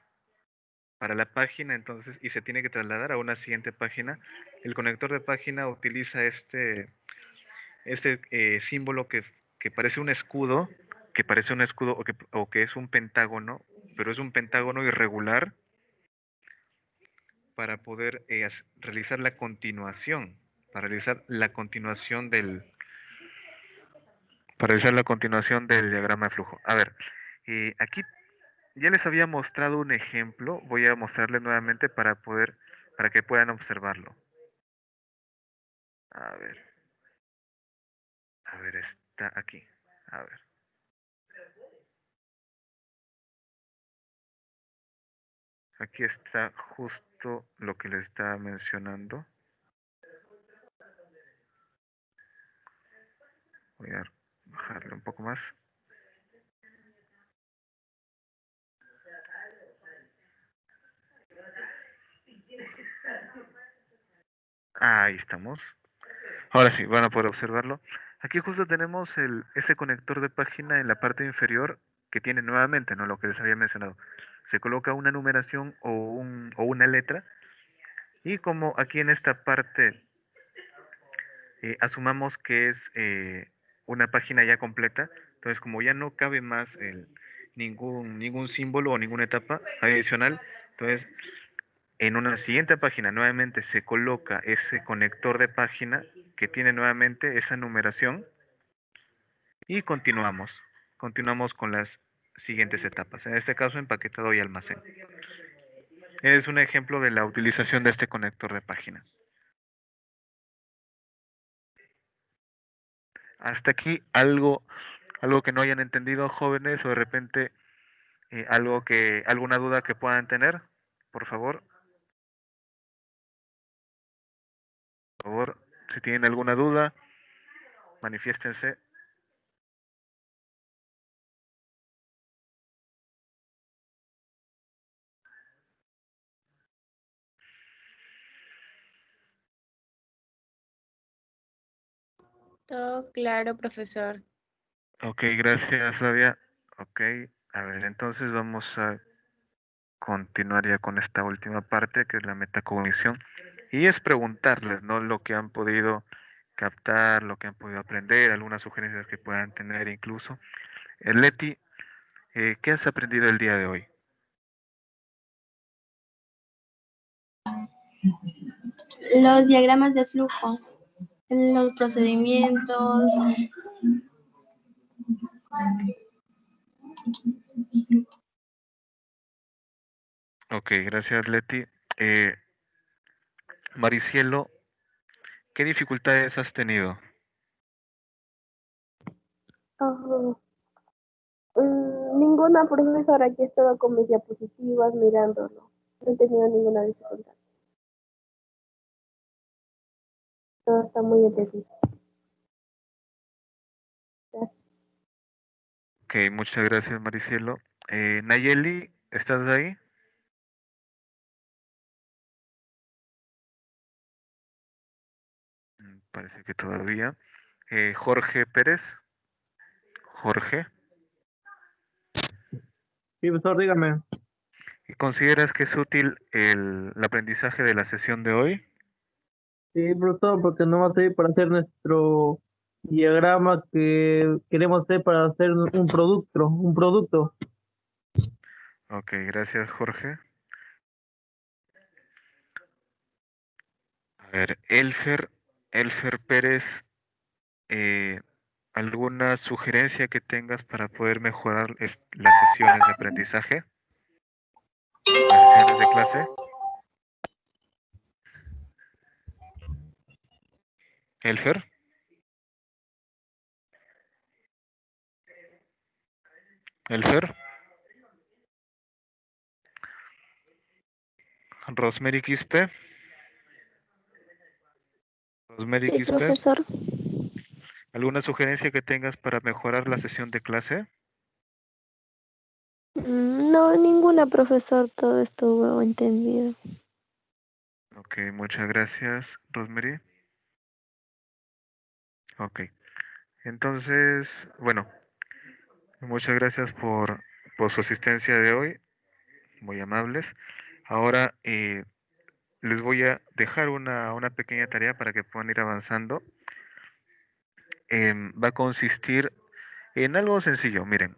para la página, entonces, y se tiene que trasladar a una siguiente página, el conector de página utiliza este símbolo que parece un escudo, o que es un pentágono, pero es un pentágono irregular para poder realizar la continuación, para realizar la continuación del diagrama de flujo. A ver, aquí ya les había mostrado un ejemplo, voy a mostrarles nuevamente para que puedan observarlo. A ver, está aquí. A ver. Aquí está justo lo que les estaba mencionando. Voy a bajarle un poco más. Ahí estamos. Ahora sí, van a poder observarlo. Aquí justo tenemos ese conector de página en la parte inferior que tiene nuevamente, ¿no? Lo que les había mencionado. Se coloca una numeración o una letra. Y como aquí en esta parte asumamos que es una página ya completa, entonces como ya no cabe más ningún símbolo o ninguna etapa adicional, entonces en una siguiente página nuevamente se coloca ese conector de página que tiene nuevamente esa numeración y continuamos. Continuamos con las siguientes etapas. En este caso, empaquetado y almacén. Es un ejemplo de la utilización de este conector de página. Hasta aquí algo que no hayan entendido, jóvenes, o de repente alguna duda que puedan tener, por favor. Por favor, si tienen alguna duda, manifiéstense. Todo claro, profesor. Ok, gracias, Flavia. Ok, a ver, entonces vamos a continuar ya con esta última parte, que es la metacognición. Y es preguntarles, ¿no? Lo que han podido captar, lo que han podido aprender, algunas sugerencias que puedan tener incluso. Leti, ¿qué has aprendido el día de hoy? Los diagramas de flujo, los procedimientos. Ok, gracias Leti. Maricielo, ¿qué dificultades has tenido? Ninguna profesora, aquí he estado con mis diapositivas mirándolo. No he tenido ninguna dificultad. Todo está muy entendido. Ok, muchas gracias Maricielo. Nayeli, ¿estás ahí? Parece que todavía. Jorge Pérez. Jorge, Sí, profesor, dígame. ¿consideras que es útil el aprendizaje de la sesión de hoy? Sí, profesor, porque no va a servir para hacer nuestro diagrama que queremos hacer para hacer un producto. Ok, gracias Jorge. A ver, Elfer Pérez, ¿alguna sugerencia que tengas para poder mejorar las sesiones de aprendizaje? Las sesiones de clase. Elfer. Elfer. Rosemary Quispe. Rosemary Sí, Quispe. profesor. ¿Alguna sugerencia que tengas para mejorar la sesión de clase? No, ninguna, profesor. Todo estuvo entendido. Ok, muchas gracias, Rosemary. Ok, entonces, bueno, muchas gracias por su asistencia de hoy, muy amables. Ahora les voy a dejar una pequeña tarea para que puedan ir avanzando. Va a consistir en algo sencillo, miren.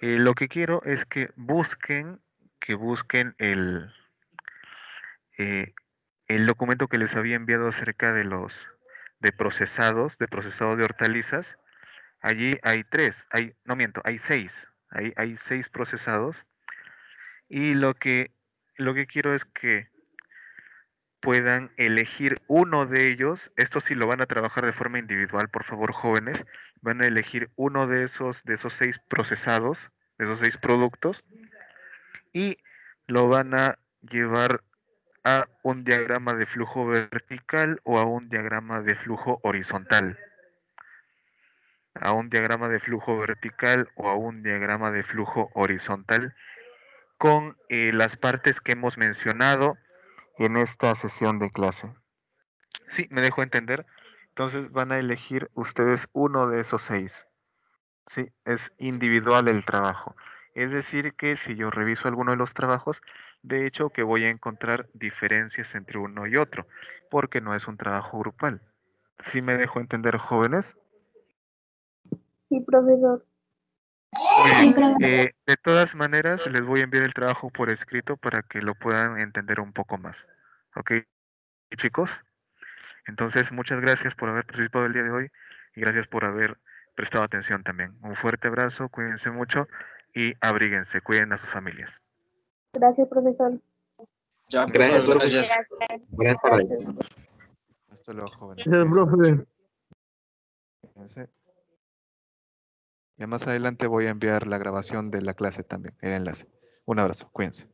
Lo que quiero es que busquen eh, el documento que les había enviado acerca de procesado de hortalizas. Allí hay no miento, hay 6. Hay 6 procesados. Y lo que quiero es que puedan elegir uno de ellos. Esto sí lo van a trabajar de forma individual, por favor, jóvenes. Van a elegir uno de esos 6 procesados, de esos 6 productos, y lo van a llevar a un diagrama de flujo vertical o a un diagrama de flujo horizontal. A un diagrama de flujo vertical o a un diagrama de flujo horizontal con las partes que hemos mencionado en esta sesión de clase. Sí, me dejo entender. Entonces van a elegir ustedes uno de esos 6. Sí, es individual el trabajo. Es decir, que si yo reviso alguno de los trabajos, de hecho que voy a encontrar diferencias entre uno y otro, porque no es un trabajo grupal. ¿Sí me dejo entender, jóvenes? Sí, profesor. Muy bien. De todas maneras, les voy a enviar el trabajo por escrito para que lo puedan entender un poco más. ¿Ok, chicos? Entonces, muchas gracias por haber participado el día de hoy y gracias por haber prestado atención también. Un fuerte abrazo, cuídense mucho y abríguense, cuiden a sus familias. Gracias, profesor. Ya, Gracias, profesor, profe. gracias. Buenas tardes. Hasta luego, jóvenes. Gracias, profe. Cuídense. Ya más adelante voy a enviar la grabación de la clase también, el enlace. Un abrazo, cuídense.